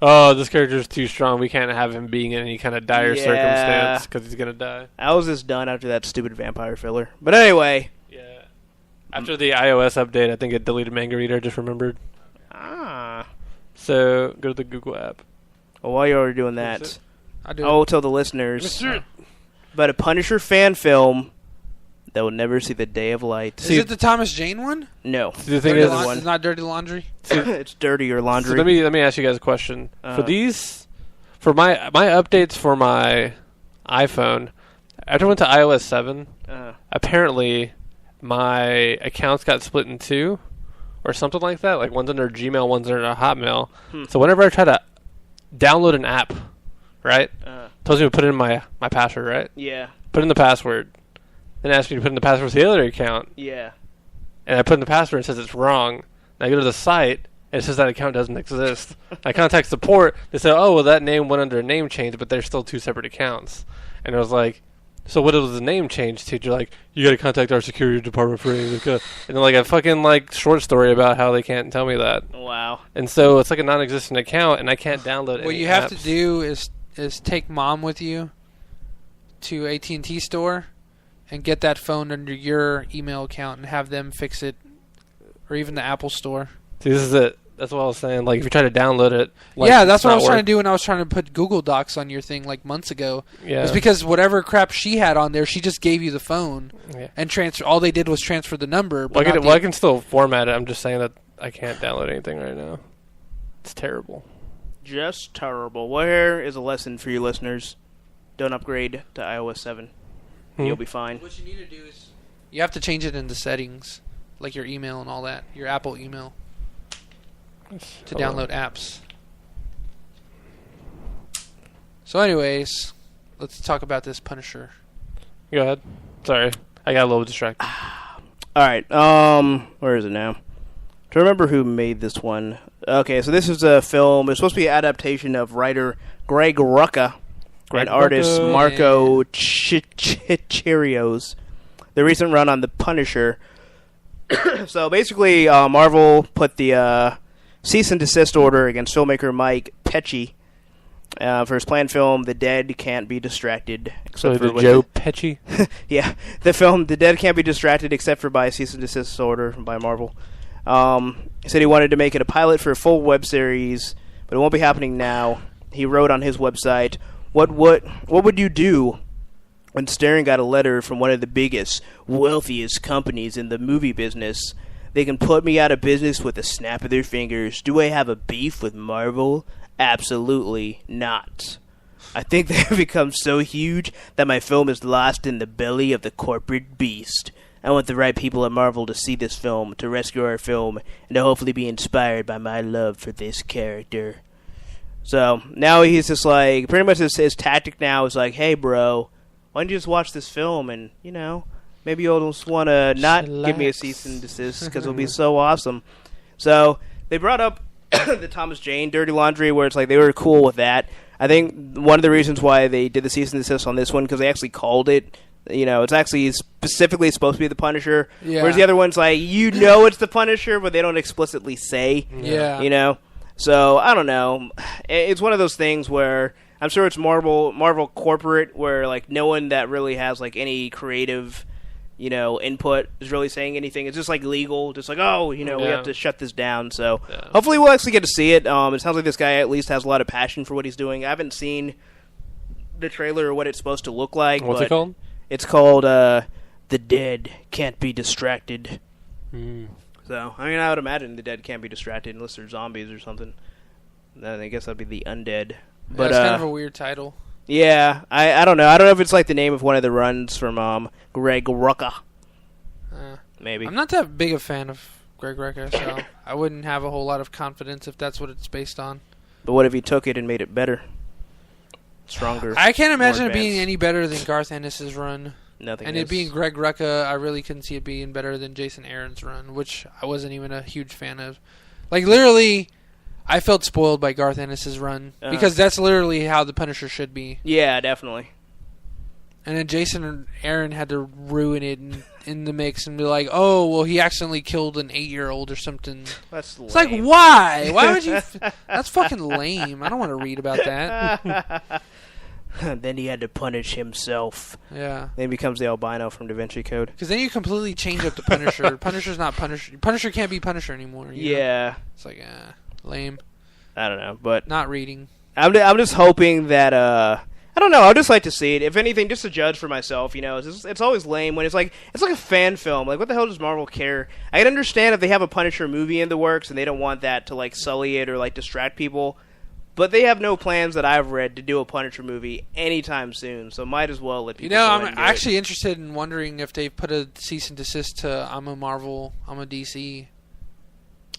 oh, this character's too strong. We can't have him being in any kind of dire circumstance because he's going to die. I was just done after that stupid vampire filler. But anyway. Yeah. After the iOS update, I think it deleted Manga Reader. I just remembered. Ah. So go to the Google app. Well, while you're doing that, I'll tell the listeners about a Punisher fan film that will never see the day of light. Is it the Thomas Jane one? No. The thing Dirty is, It's not Dirty Laundry? It's dirtier laundry. so let me ask you guys a question. For my updates for my iPhone, after I went to iOS 7, apparently my accounts got split in 2 or something like that. Like one's under Gmail, one's under Hotmail. So whenever I try to download an app, right? Tells me to put in my password, right? Yeah. Put in the password. Then it asks me to put in the password for the other account. Yeah. And I put in the password and it says it's wrong. And I go to the site and it says that account doesn't exist. I contact support. They say, oh, well, that name went under a name change, but they're still 2 separate accounts. And I was like, so what was the name change to? You're like, you got to contact our security department for anything. And then like a fucking like short story about how they can't tell me that. Wow. And so it's like a non-existent account, and I can't download it. What you have to do is take mom with you to AT&T store and get that phone under your email account and have them fix it, or even the Apple store. See, this is it. That's what I was saying. Like, if you try to download it... Like, yeah, that's what I was trying to do when I was trying to put Google Docs on your thing, like, months ago. Yeah. It's because whatever crap she had on there, she just gave you the phone. Yeah. And all they did was transfer the number. Well, I can still format it. I'm just saying that I can't download anything right now. It's terrible. Just terrible. Well, here is a lesson for you listeners. Don't upgrade to iOS 7. You'll be fine. What you need to do is... You have to change it in the settings, like your email and all that, your Apple email, to download apps. So anyways, let's talk about this Punisher. Go ahead. Sorry. I got a little distracted. Alright, where is it now? To remember who made this one. Okay, so this is a film. It's supposed to be an adaptation of writer Greg Rucka and artist Marco Chirios. The recent run on The Punisher. So basically, Marvel put the cease and desist order against filmmaker Mike Pesci for his planned film The Dead Can't Be Distracted. So the Joe Pesci? Yeah, the film The Dead Can't Be Distracted except for by a cease and desist order by Marvel. He said he wanted to make it a pilot for a full web series, but it won't be happening now. He wrote on his website, What would you do when staring at a letter from one of the biggest, wealthiest companies in the movie business? They can put me out of business with a snap of their fingers. Do I have a beef with Marvel? Absolutely not. I think they have become so huge that my film is lost in the belly of the corporate beast. I want the right people at Marvel to see this film, to rescue our film, and to hopefully be inspired by my love for this character. So, now he's just like, pretty much his tactic now is like, hey bro, why don't you just watch this film and, you know, maybe you'll just want to not give me a cease and desist because it'll be so awesome. So, they brought up the Thomas Jane Dirty Laundry where it's like they were cool with that. I think one of the reasons why they did the cease and desist on this one because they actually called it, you know, it's actually specifically supposed to be the Punisher. Yeah. Whereas the other one's like, you know it's the Punisher, but they don't explicitly say, yeah, you know. So, I don't know. It's one of those things where I'm sure it's Marvel corporate where, like, no one that really has, like, any creative, you know, input is really saying anything. It's just, like, legal. Just like, oh, you know, we have to shut this down. So, hopefully we'll actually get to see it. It sounds like this guy at least has a lot of passion for what he's doing. I haven't seen the trailer or what it's supposed to look like. What's it called? It's called The Dead Can't Be Distracted. So, I mean, I would imagine the dead can't be distracted unless they're zombies or something. Then I guess that'd be the undead. But it's kind of a weird title. Yeah, I don't know. I don't know if it's like the name of one of the runs from Greg Rucka. Maybe. I'm not that big a fan of Greg Rucka, so I wouldn't have a whole lot of confidence if that's what it's based on. But what if he took it and made it better? Stronger. I can't imagine it being any better than Garth Ennis' run. Nothing. And it being Greg Rucka, I really couldn't see it being better than Jason Aaron's run, which I wasn't even a huge fan of. Like, literally, I felt spoiled by Garth Ennis' run, because that's literally how the Punisher should be. Yeah, definitely. And then Jason Aaron had to ruin it in the mix and be like, oh, well, he accidentally killed an 8-year-old or something. That's lame. It's like, why? Why would you... That's fucking lame. I don't want to read about that. Then he had to punish himself. Yeah. Then he becomes the albino from Da Vinci Code. Because then you completely change up the Punisher. Punisher's not Punisher. Punisher can't be Punisher anymore. Yeah. Know? It's like, lame. I don't know, but... Not reading. I'm just hoping that, I don't know, I'd just like to see it. If anything, just to judge for myself, you know. It's always lame when it's like a fan film. Like, what the hell does Marvel care? I can understand if they have a Punisher movie in the works and they don't want that to, like, sully it or, like, distract people. But they have no plans that I've read to do a Punisher movie anytime soon, so might as well let people. You know, I'm actually interested in wondering if they've put a cease and desist to I'm a Marvel, I'm a DC.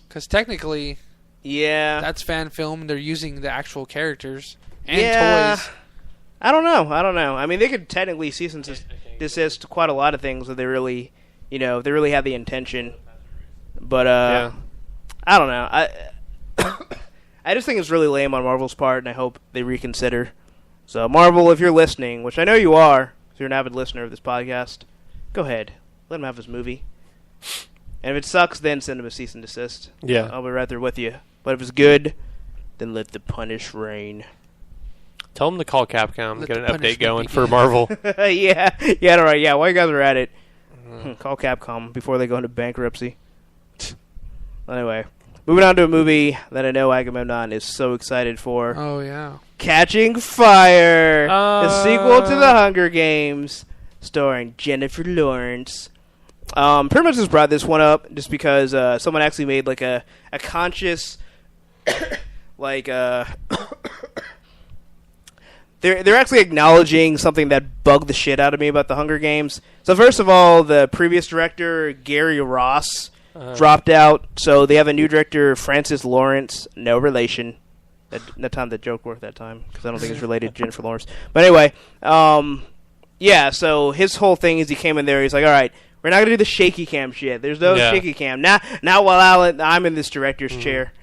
Because technically, Yeah. That's fan film. They're using the actual characters and toys. I don't know. I mean, they could technically cease and desist quite a lot of things if they really, if they really have the intention. But I don't know. I just think it's really lame on Marvel's part, and I hope they reconsider. So, Marvel, if you're listening, which I know you are, if you're an avid listener of this podcast, go ahead. Let him have his movie. And if it sucks, then send him a cease and desist. Yeah. I'll be right there with you. But if it's good, then let the punish reign. Tell them to call Capcom and get an update going begin. for Marvel. Yeah, all right. Yeah, while you guys are at it, call Capcom before they go into bankruptcy. Anyway, moving on to a movie that I know Agamemnon is so excited for. Oh, yeah. Catching Fire, the sequel to The Hunger Games, starring Jennifer Lawrence. Pretty much just brought this one up just because someone actually made like a conscious They're actually acknowledging something that bugged the shit out of me about The Hunger Games. So first of all, the previous director, Gary Ross, dropped out. So they have a new director, Francis Lawrence, no relation. That time the joke worked that time, because I don't think it's related to Jennifer Lawrence. But anyway, yeah, so his whole thing is he came in there, he's like, all right, we're not going to do the shaky cam shit. There's no shaky cam. Not while I'm in this director's chair.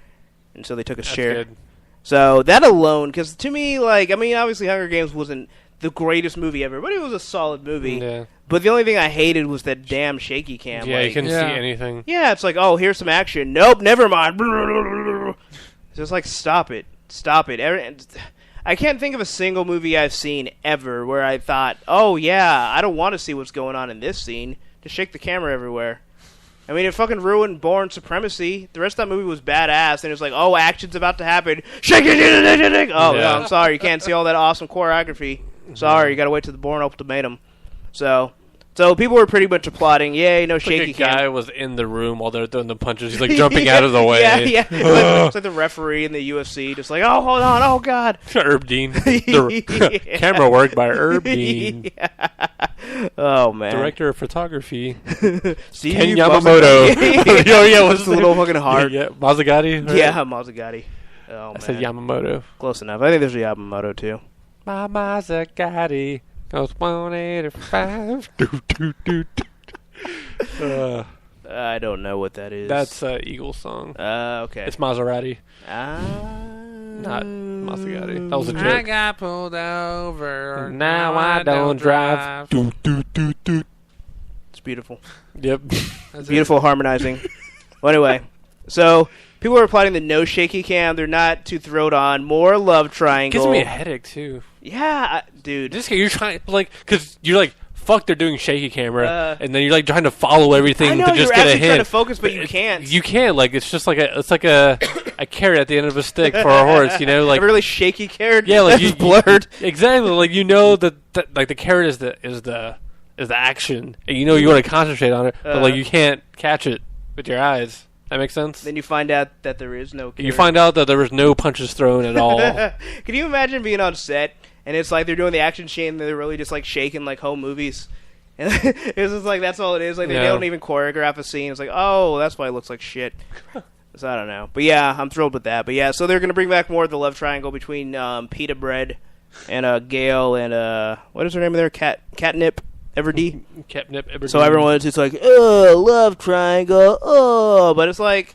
And so they took his chair. Good. So that alone, because to me, obviously Hunger Games wasn't the greatest movie ever, but it was a solid movie. Yeah. But the only thing I hated was that damn shaky cam. Yeah, you couldn't see anything. Yeah, it's like, oh, here's some action. Nope, never mind. It's just like, stop it. I can't think of a single movie I've seen ever where I thought, oh, yeah, I don't want to see what's going on in this scene. Just shake the camera everywhere. I mean, it fucking ruined Bourne Supremacy. The rest of that movie was badass, and it's like, oh, action's about to happen. Shake it! Oh, no, I'm sorry. You can't see all that awesome choreography. Sorry, you gotta wait till the Bourne Ultimatum. So people were pretty much applauding. Yay, no shaky cam. Like a guy was in the room while they're throwing the punches. He's like jumping out of the way. Yeah. It's like the referee in the UFC, just like, oh, hold on, oh, God. Herb Dean. The camera work by Herb Dean. Yeah. Oh, man. Director of photography. Steve Ken Yamamoto. What's the little fucking heart? Yeah, Mazzagatti? Right? Yeah, Mazzagatti. Oh, man. I said Yamamoto. Close enough. I think there's a Yamamoto, too. My Mazzagatti goes 185. I don't know what that is. That's Eagles song. Okay. It's Maserati. Not Mazzagatti. That was a joke. I got pulled over. Now I don't drive. It's beautiful. Yep. Beautiful harmonizing. Well, anyway, so people are applauding the no shaky cam. They're not too thrilled on. More love triangle. Gives me a headache, too. Yeah, dude. Just you're trying, because you're like, fuck, they're doing shaky camera, and then you're like trying to follow everything I know, to just you're get a actually hint. trying to focus, but you can't. You can't. Like, it's just like a carrot at the end of a stick for a horse. You know, like a really shaky carrot. Yeah, like that's blurred. Exactly. Like that like the carrot is the action, and you want to concentrate on it, but like you can't catch it with your eyes. That makes sense? Then you find out that there is no carrot. You find out that there was no punches thrown at all. Can you imagine being on set, and it's like they're doing the action scene, and they're really just like shaking like home movies? And it's just like, that's all it is. Like, they don't even choreograph a scene. It's like, oh, that's why it looks like shit. So I don't know. But yeah, I'm thrilled with that. But yeah, so they're going to bring back more of the love triangle between Pita Bread and Gail and, what is her name there? Catnip Everdeen? Catnip Everdeen. So everyone's just like, oh, love triangle, oh. But it's like,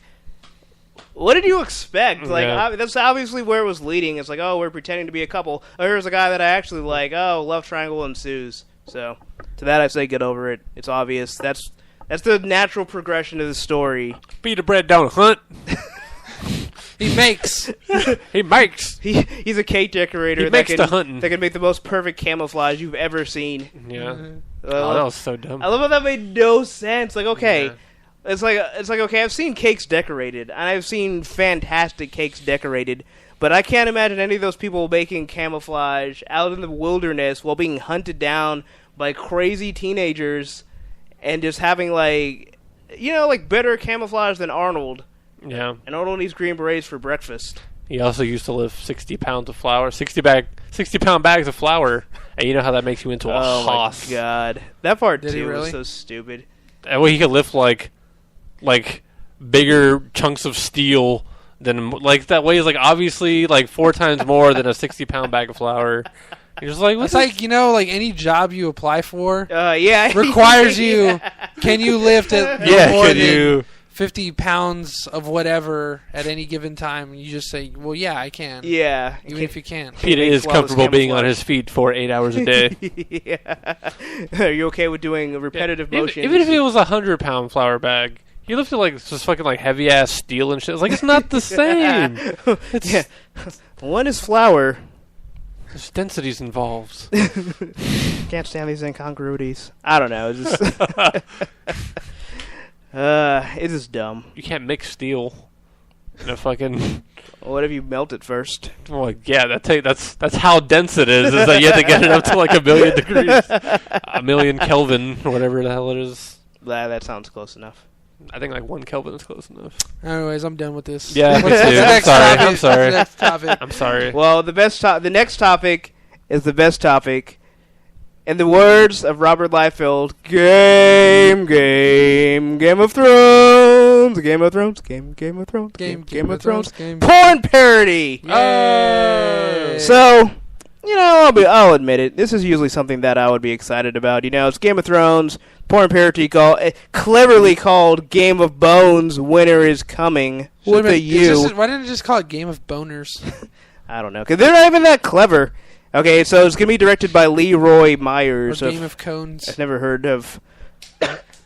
what did you expect? Like, that's obviously where it was leading. It's like, oh, we're pretending to be a couple. Oh, here's a guy that I actually like. Oh, love triangle ensues. So, to that I say get over it. It's obvious. That's the natural progression of the story. Pita Bread don't hunt. He makes. He's a cake decorator that can make the most perfect camouflage you've ever seen. Yeah. That was so dumb. I love how that made no sense. Like, okay. Yeah. It's like okay, I've seen cakes decorated, and I've seen fantastic cakes decorated, but I can't imagine any of those people making camouflage out in the wilderness while being hunted down by crazy teenagers and just having like better camouflage than Arnold. Yeah. And Arnold needs Green Berets for breakfast. He also used to lift 60 pounds of flour, 60-pound bags of flour, and you know how that makes you into a hoss. Oh my god. That part Did too he really? was so stupid. That way he could lift like bigger chunks of steel then like that weighs like obviously like 4 times more than a 60-pound bag of flour. You're just like, it's like, you know, like any job you apply for yeah. requires you, can you lift it more than 50 pounds of whatever at any given time? And you just say, well, yeah, I can. Yeah. Even if you can't. Pete is comfortable being on his feet for 8 hours a day. Yeah. Are you okay with doing repetitive motions? Even if it was a 100-pound flour bag, you lifted like just fucking like heavy-ass steel and shit. It's like, it's not the same. Yeah. One is flour. There's densities involved. Can't stand these incongruities. I don't know. It's just dumb. You can't mix steel in a fucking. What if you melt it first? Well, yeah, that's how dense it is. Is that you have to get it up to like 1,000,000 degrees, 1,000,000 Kelvin, or whatever the hell it is. That sounds close enough. I think like 1 Kelvin is close enough. Anyways, I'm done with this. Yeah, me too. I'm sorry. Next topic. I'm sorry. Well, the next topic is the best topic. In the words of Robert Liefeld, Game of Thrones, Game of Thrones, Game of Thrones, Game of Thrones, porn parody. Yay. So, you know, I'll admit it. This is usually something that I would be excited about. You know, it's Game of Thrones, porn parody cleverly called Game of Bones. Winter is coming. With a U. Why didn't it just call it Game of Boners? I don't know, because they're not even that clever. Okay, so it's going to be directed by Leroy Myers. Or Game of Cones. I've never heard of.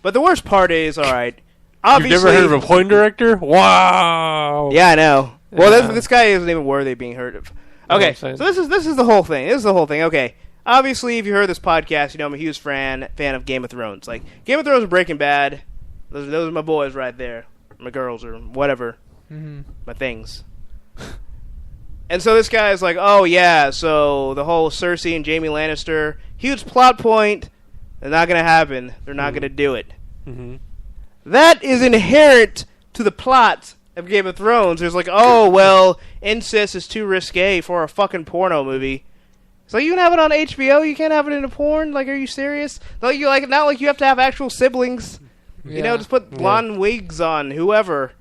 But the worst part is, all right, obviously. You've never heard of a porn director? Wow. Yeah, I know. Well, this guy isn't even worthy of being heard of. Okay, so this is the whole thing. This is the whole thing. Okay, obviously, if you heard this podcast, you know I'm a huge fan of Game of Thrones. Like Game of Thrones and Breaking Bad, those are my boys right there, my girls or whatever, my things. And so this guy is like, oh yeah, so the whole Cersei and Jaime Lannister, huge plot point, they're not going to happen. They're not going to do it. Mm-hmm. That is inherent to the plot of Game of Thrones. There's like, oh, well, incest is too risque for a fucking porno movie. So you can have it on HBO, you can't have it in a porn? Like, are you serious? Not like you have to have actual siblings. Yeah. You know, just put blonde wigs on, whoever.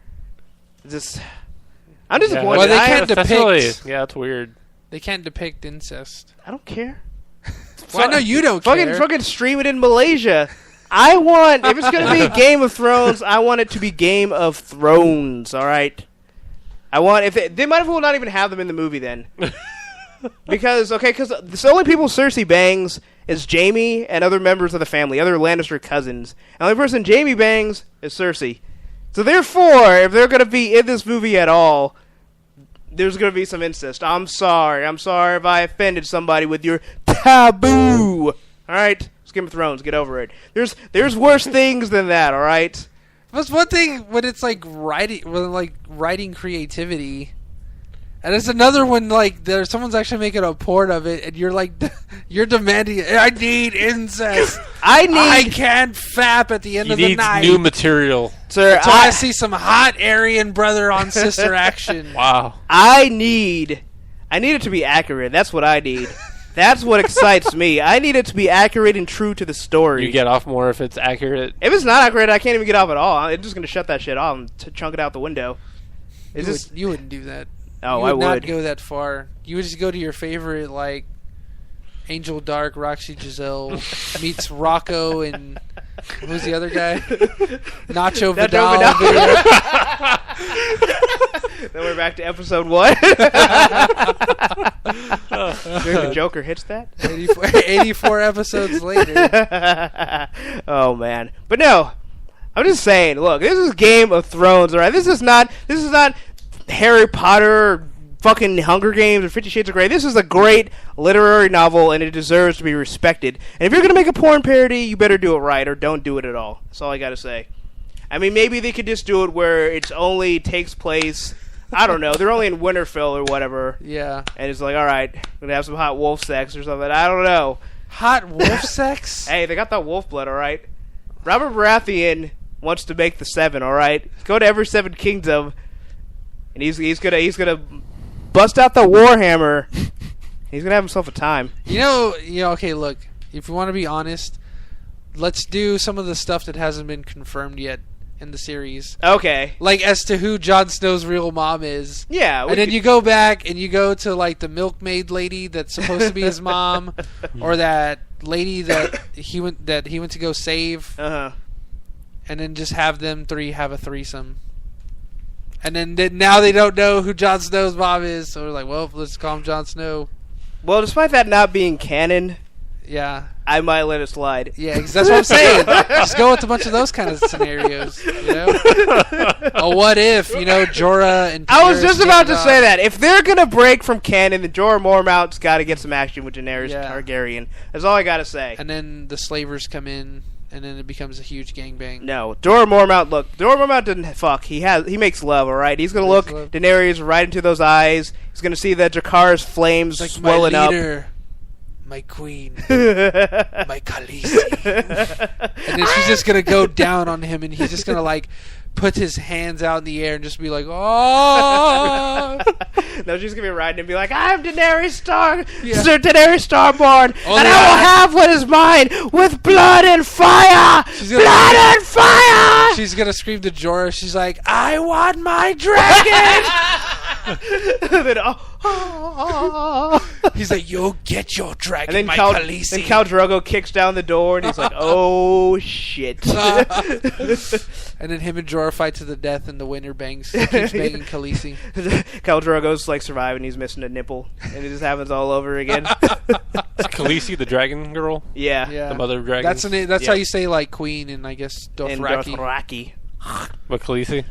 I'm disappointed. Well, they can't depict. Yeah, that's weird. They can't depict incest. I don't care. Well, I know you don't care. Fucking stream it in Malaysia. I want, if it's going to be Game of Thrones, I want it to be Game of Thrones, all right? I want, they might as well not even have them in the movie then. Because the only people Cersei bangs is Jaime and other members of the family, other Lannister cousins. And the only person Jaime bangs is Cersei. So therefore, if they're going to be in this movie at all, there's going to be some incest. I'm sorry if I offended somebody with your taboo. All right? It's Game of Thrones. Get over it. There's worse things than that, all right? That's one thing when it's like writing creativity. And it's another one, like, someone's actually making a porn of it, and you're like, you're demanding, I need incest. I can't fap at the end of the night. You need new material. Sir, so I see some hot Aryan brother on sister action. Wow. I need it to be accurate. That's what I need. That's what excites me. I need it to be accurate and true to the story. You get off more if it's accurate. If it's not accurate, I can't even get off at all. I'm just going to shut that shit off and chunk it out the window. You wouldn't do that. Oh, you I would would not go that far. You would just go to your favorite, like, Angel Dark, Roxy Giselle meets Rocco and who's the other guy? Nacho Vidal. Then we're back to episode 1. The Joker hits that? 84 episodes later. Oh, man. But no, I'm just saying, look, this is Game of Thrones, all right? This is not Harry Potter or fucking Hunger Games or 50 Shades of Grey. This is a great literary novel, and it deserves to be respected. And if you're going to make a porn parody, you better do it right or don't do it at all. That's all I got to say. I mean, maybe they could just do it where it only takes place, I don't know, they're only in Winterfell or whatever. Yeah. And it's like, all right, we're going to have some hot wolf sex or something. I don't know. Hot wolf sex? Hey, they got that wolf blood, all right? Robert Baratheon wants to make the 7, all right? Go to every 7 kingdom. And he's gonna bust out the Warhammer. He's gonna have himself a time. You know. Okay, look. If you want to be honest, let's do some of the stuff that hasn't been confirmed yet. in the series. Okay. Like, as to who Jon Snow's real mom is. Yeah. And then you go back and you go to, like, the milkmaid lady that's supposed to be his mom, or that lady that he went to go save. Uh-huh. And then just have them three have a threesome. And then now they don't know who Jon Snow's mom is, so we're like, well, let's call him Jon Snow. Well, despite that not being canon, yeah, I might let it slide. Yeah, because that's what I'm saying. Just go with a bunch of those kind of scenarios, you know? A what if, you know, Jorah and I was just about to say that. If they're going to break from canon, then Jorah Mormont's got to get some action with Daenerys Targaryen. That's all I got to say. And then the slavers come in, and then it becomes a huge gangbang. No, Jorah Mormont, look, Jorah Mormont doesn't fuck. He makes love, all right? He's going to look Daenerys right into those eyes. He's going to see that Dracarys flames like swelling my leader, up. My queen, my Khaleesi. And then she's just going to go down on him, and he's just going to, like, put his hands out in the air and just be like, oh. No, she's going to be riding and be like, I'm Daenerys Daenerys Starborn, and I will have what is mine with blood and fire! Blood and fire! She's going to scream to Jorah. She's like, I want my dragon! Then, he's like, you'll get your dragon, and then my Khaleesi. Then Khal Drogo kicks down the door, and he's like, oh, shit. And then him and Jorah fight to the death, and the winner keeps banging Khaleesi. Khal Drogo's, like, surviving. He's missing a nipple, and it just happens all over again. Is Khaleesi the dragon girl? Yeah. The mother of dragons? That's how you say, like, queen in, I guess, Dothraki. But Khaleesi?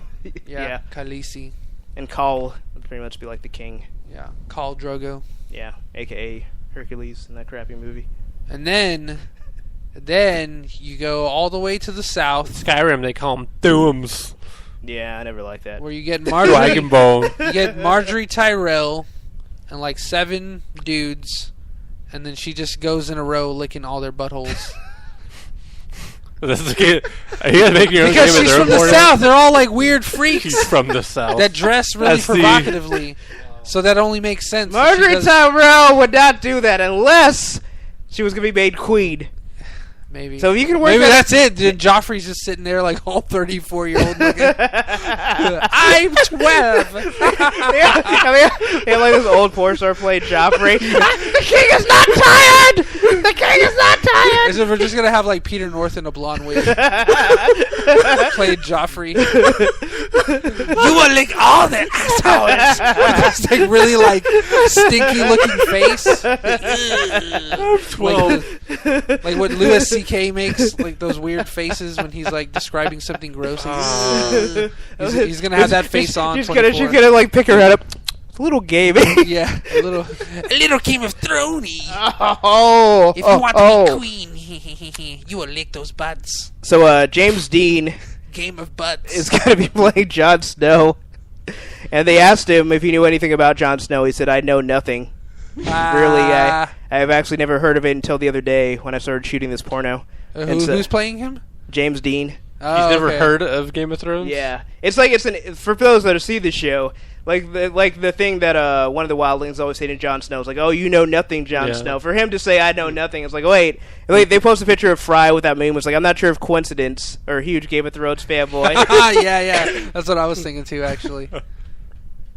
Yeah, Khaleesi. And Khal would pretty much be like the king. Yeah, Khal Drogo. Yeah, a.k.a. Hercules in that crappy movie. And then you go all the way to the south. Skyrim, they call them Dooms. Yeah, I never liked that. Where you get Marjorie. Dragon Bone. You get Marjorie Tyrell and like 7 dudes, and then she just goes in a row licking all their buttholes. This is are you making your own because Game she's of from the south. They're all like weird freaks. She's from the south. That dress really provocatively. So that only makes sense. Margaret Tyrell would not do that unless she was going to be made queen. Maybe. So you can work. Maybe that's it. Then Joffrey's just sitting there like all 34-year-old looking. I'm 12. Yeah, like this old porn star playing Joffrey. The king is not tired. The king is not tired. As if we're just gonna have like Peter North in a blonde wig playing Joffrey. You will lick all the assholes. With this like really like stinky looking face. I'm 12. Like what Louis C.K. makes, like those weird faces when he's like describing something gross. He's gonna have that face on. She's gonna like pick her head up. It's a little gamey. Yeah, a little Game of Thrones. Oh, if you want to be queen, you will lick those butts. So, James Dean, Game of Butts, is gonna be playing Jon Snow, and they asked him if he knew anything about Jon Snow. He said, "I know nothing." Really, I've actually never heard of it until the other day when I started shooting this porno. Who's playing him? James Dean. Oh, he's never heard of Game of Thrones? Yeah, it's like for those that see the show, like the thing that one of the wildlings always say to Jon Snow is like, "Oh, you know nothing, Jon Snow." For him to say, "I know nothing," it's like, wait. They post a picture of Fry with that meme. It's like, I'm not sure if coincidence or huge Game of Thrones fanboy. yeah, that's what I was thinking too, actually.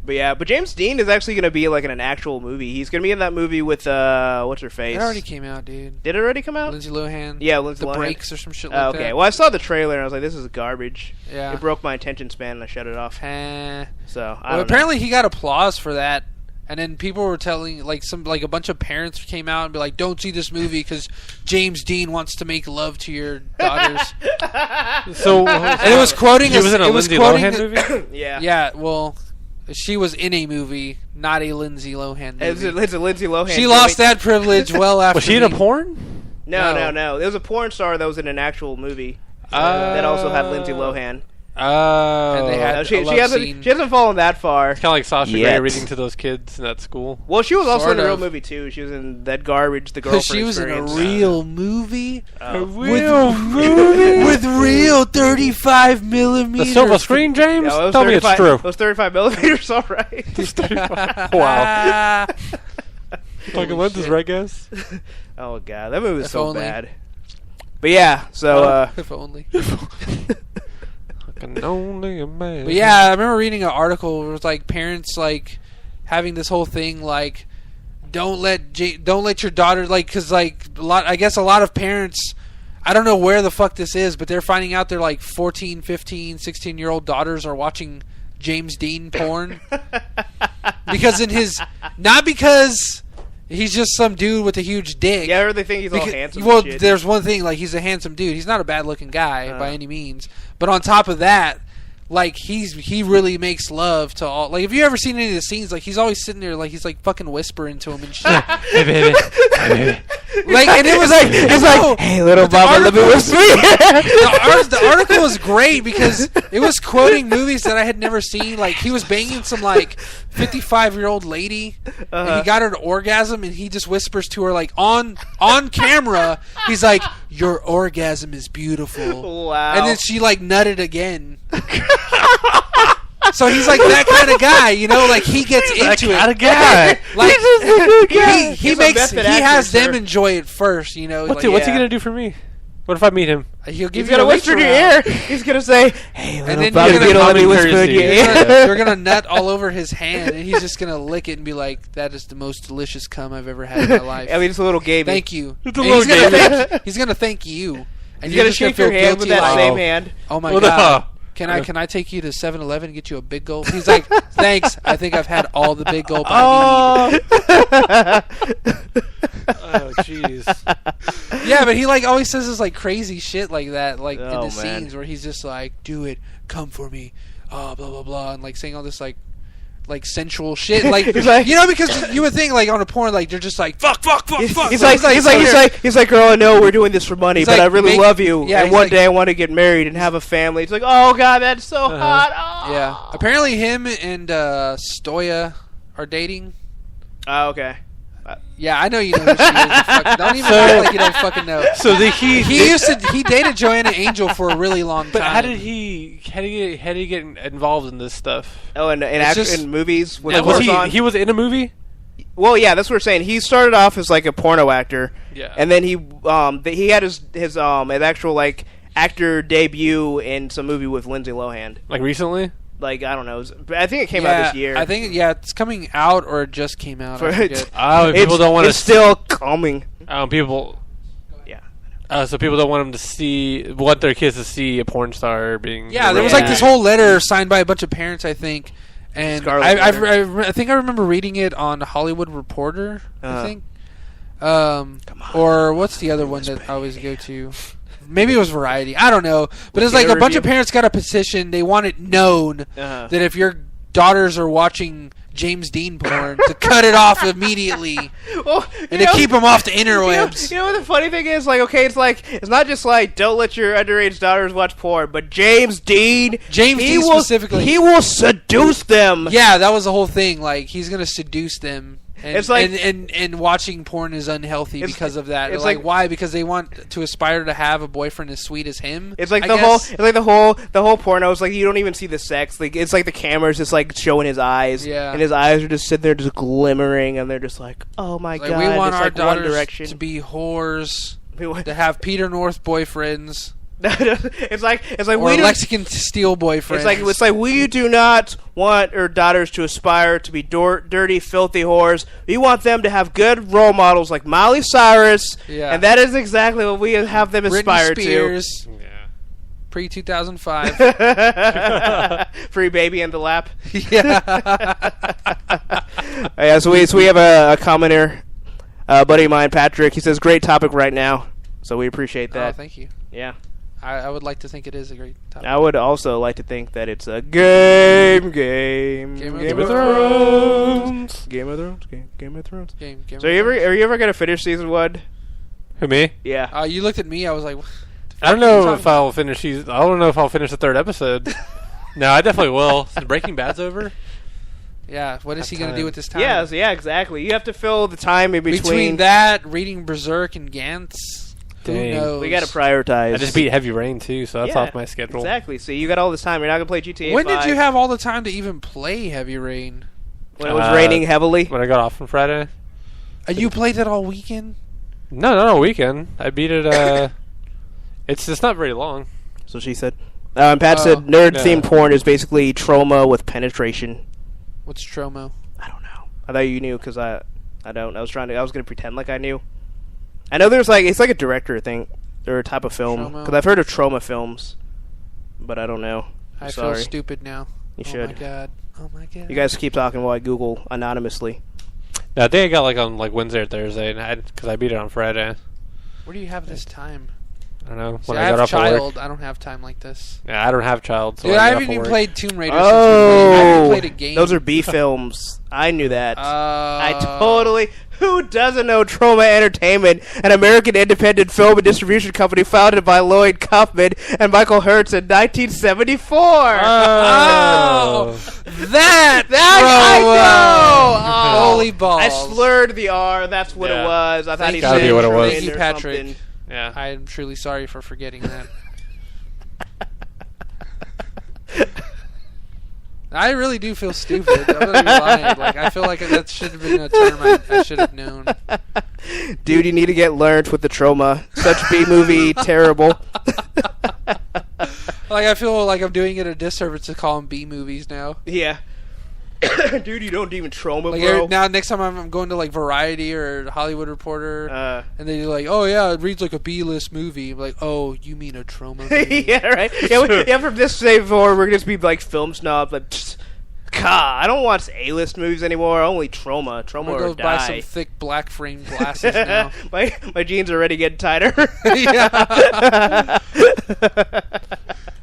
But James Dean is actually going to be like in an actual movie. He's going to be in that movie with what's her face? It already came out, dude. Did it already come out? Lindsay Lohan. Yeah, Lindsay Lohan. The Breaks or some shit like that. Okay, well I saw the trailer and I was like, this is garbage. Yeah. It broke my attention span and I shut it off. So apparently he got applause for that, and then people were telling a bunch of parents came out and be like, don't see this movie because James Dean wants to make love to your daughters. And it was quoting. He was in a Lindsay Lohan movie. Yeah. Yeah. Well. She was in a movie, not a Lindsay Lohan movie. It's a Lindsay Lohan. She lost that privilege well after. Was she in a porn? No. There was a porn star that was in an actual movie that also had Lindsay Lohan. And they had she hasn't fallen that far. It's kind of like Sasha Grey reading to those kids in that school. Well, she was also in a real movie too. She was in that garbage, The Girlfriend She was Experience. in a real movie. A real movie with real 35 millimeters. The silver screen, James. Yeah, Tell me it's true. It was 35 millimeters, all right. Wow. Fucking lenses, right, guys? Oh god, that movie was If so only. bad. But yeah, so if only. Can only imagine. But yeah, I remember reading an article where it was like parents like having this whole thing like don't let your daughter like because like I guess a lot of parents, I don't know where the fuck this is, but they're finding out their like 14, 15, 16-year-old daughters are watching James Dean porn because not because he's just some dude with a huge dick. Yeah, or they think he's all handsome. Well, and shit. there's one thing, like, he's a handsome dude. He's not a bad-looking guy by any means. But on top of that, like, he really makes love to all... Like, have you ever seen any of the scenes? Like, he's always sitting there, like, he's, like, fucking whispering to him and shit. Hey, baby. Hey, baby. Like, and it was like... It's like, hey, little Baba, let me whisper. The article was great because it was quoting movies that I had never seen. Like, he was banging some, like, 55-year-old lady, and he got her to orgasm, and he just whispers to her, like, on camera, he's like, your orgasm is beautiful. Wow. And then she, like, nutted again. So he's like that kind of guy, you know, like he gets into That kind it. of guy. Like He's just a good guy. he He's a makes method he actor, has them sir. enjoy it first, you know. What's like, he gonna do for me? What if I meet him? He'll give He's you gonna a whisper in reach your around. ear. He's gonna say, "Hey, And little then Baba, you're you gonna don't let me common whisper in your courtesy. ear." You're gonna nut all over his hand, and he's just gonna lick it and be like, "That is the most delicious cum I've ever had in my life." I mean, it's a little game. Thank you. It's a And little he's gonna thank you. And He's you're gonna just gonna shake your feel hand with guilty that like, same hand. oh my Well, god. no. Can I take you to 7-Eleven and get you a big gulp? He's like, thanks. I think I've had all the big gulp I need. Oh, jeez. Yeah, but he like always says this like crazy shit like that, like in Oh, the man. scenes where he's just like, "Do it, come for me," blah blah blah, and like saying all this like sensual shit, like, like- you know, because you would think like on a porn like they're just like fuck. He's like, girl, I know we're doing this for money, He's but like, I really love you, yeah, and he's one like- day I want to get married and have a family. It's like, oh god, that's so hot. Oh. Yeah, apparently him and Stoya are dating. Oh, okay. Yeah, I know you know who she is. Don't even act like you don't fucking know. So He dated Joanna Angel for a really long time. But how did he get involved in this stuff? Oh, and in movies with Was clothes on. he was in a movie? Well, yeah, that's what we're saying. He started off as like a porno actor, Yeah. and then he had his actual like actor debut in some movie with Lindsay Lohan. Like recently? Like, I don't know, I think it came out this year. I think it's coming out or it just came out. I forget. Oh, people don't want to. It's still coming. People. Yeah. So people don't want them to want their kids to see a porn star being. Yeah, there was like this whole letter signed by a bunch of parents, I think, and Scarlet I think I remember reading it on Hollywood Reporter. I think, or what's the other one that I always go to? Maybe it was Variety. I don't know, but it's like a bunch of parents got a petition. They want it known that if your daughters are watching James Dean porn, to cut it off immediately, and to keep them off the interwebs. You know what the funny thing is? Like, okay, it's not just like don't let your underage daughters watch porn, but James Dean specifically, he will seduce them. Yeah, that was the whole thing. Like, he's gonna seduce them. And, it's like, and watching porn is unhealthy because of that. It's like, like, why? Because they want to aspire to have a boyfriend as sweet as him. It's like the whole porno is like you don't even see the sex. Like, it's like the camera's just like showing his eyes. Yeah. And his eyes are just sitting there just glimmering, and they're just like, oh my god. We want it's our like daughters One Direction. to be whores, to have Peter North boyfriends. it's like or we Lexington Steel boyfriends. It's like we do not want our daughters to aspire to be dirty, filthy whores. We want them to have good role models like Miley Cyrus, and that is exactly what we have them aspire Spears, to. Yeah. Pre-2005, Free Baby in the Lap. Yeah. Yeah. So we have a commenter, buddy of mine, Patrick. He says, "Great topic right now." So we appreciate that. Oh, thank you. Yeah. I would like to think it is a great topic. I would also like to think that it's a Game of Thrones. Game of Thrones. So are you ever gonna finish season 1? Who, me? Yeah. You looked at me. I was like, I don't know if I'll finish I don't know if I'll finish the 3rd episode. No, I definitely will. Since Breaking Bad's over. Yeah. What is he gonna do with this time? Yeah, exactly. You have to fill the time in between that, reading Berserk and Gantz. Who knows? We got to prioritize. I just beat Heavy Rain too, so that's off my schedule. Exactly. So you got all this time. You're not gonna play GTA. When 5. did you have all the time to even play Heavy Rain? When it was raining heavily. When I got off on Friday. You played that all weekend? No, not all weekend. I beat it. It's not very long. So she said. Pat said nerd-themed porn is basically trauma with penetration. What's trauma? I don't know. I thought you knew because I don't. I was going to pretend like I knew. I know there's it's like a director thing or a type of film because I've heard of trauma films, but I don't know. I feel stupid now. You should. Oh my god. You guys keep talking while I Google anonymously. No, I think I got on Wednesday or Thursday, because I beat it on Friday. Where do you have this time? I don't know. See, I have child. I don't have time like this. Yeah, I don't have child. So dude, I haven't even played Tomb Raider. Oh, I haven't played a game. Those are B films. I knew that. I totally. Who doesn't know Troma Entertainment, an American independent film and distribution company founded by Lloyd Kaufman and Michael Hertz in 1974? Oh, that I know. Oh, holy balls! I slurred the R. That's what it was. I thought he gotta said be what it was. Thank you, Patrick. Something. Yeah, I am truly sorry for forgetting that. I really do feel stupid. I'm not even lying. I feel like that should have been a term I should have known. Dude, you need to get learned with the trauma. Such B-movie, terrible. I feel like I'm doing it a disservice to call them B movies now. Yeah. Dude, you don't even trauma, bro. Now, next time I'm going to Variety or Hollywood Reporter, and they're like, "Oh yeah, it reads like a B-list movie." I'm like, "Oh, you mean a trauma movie?" Yeah, right. Yeah, from this day forward, we're gonna just be film snobs. I don't watch A-list movies anymore. Only trauma. Trauma or die. Buy some thick black frame glasses now. my jeans are already getting tighter. Yeah.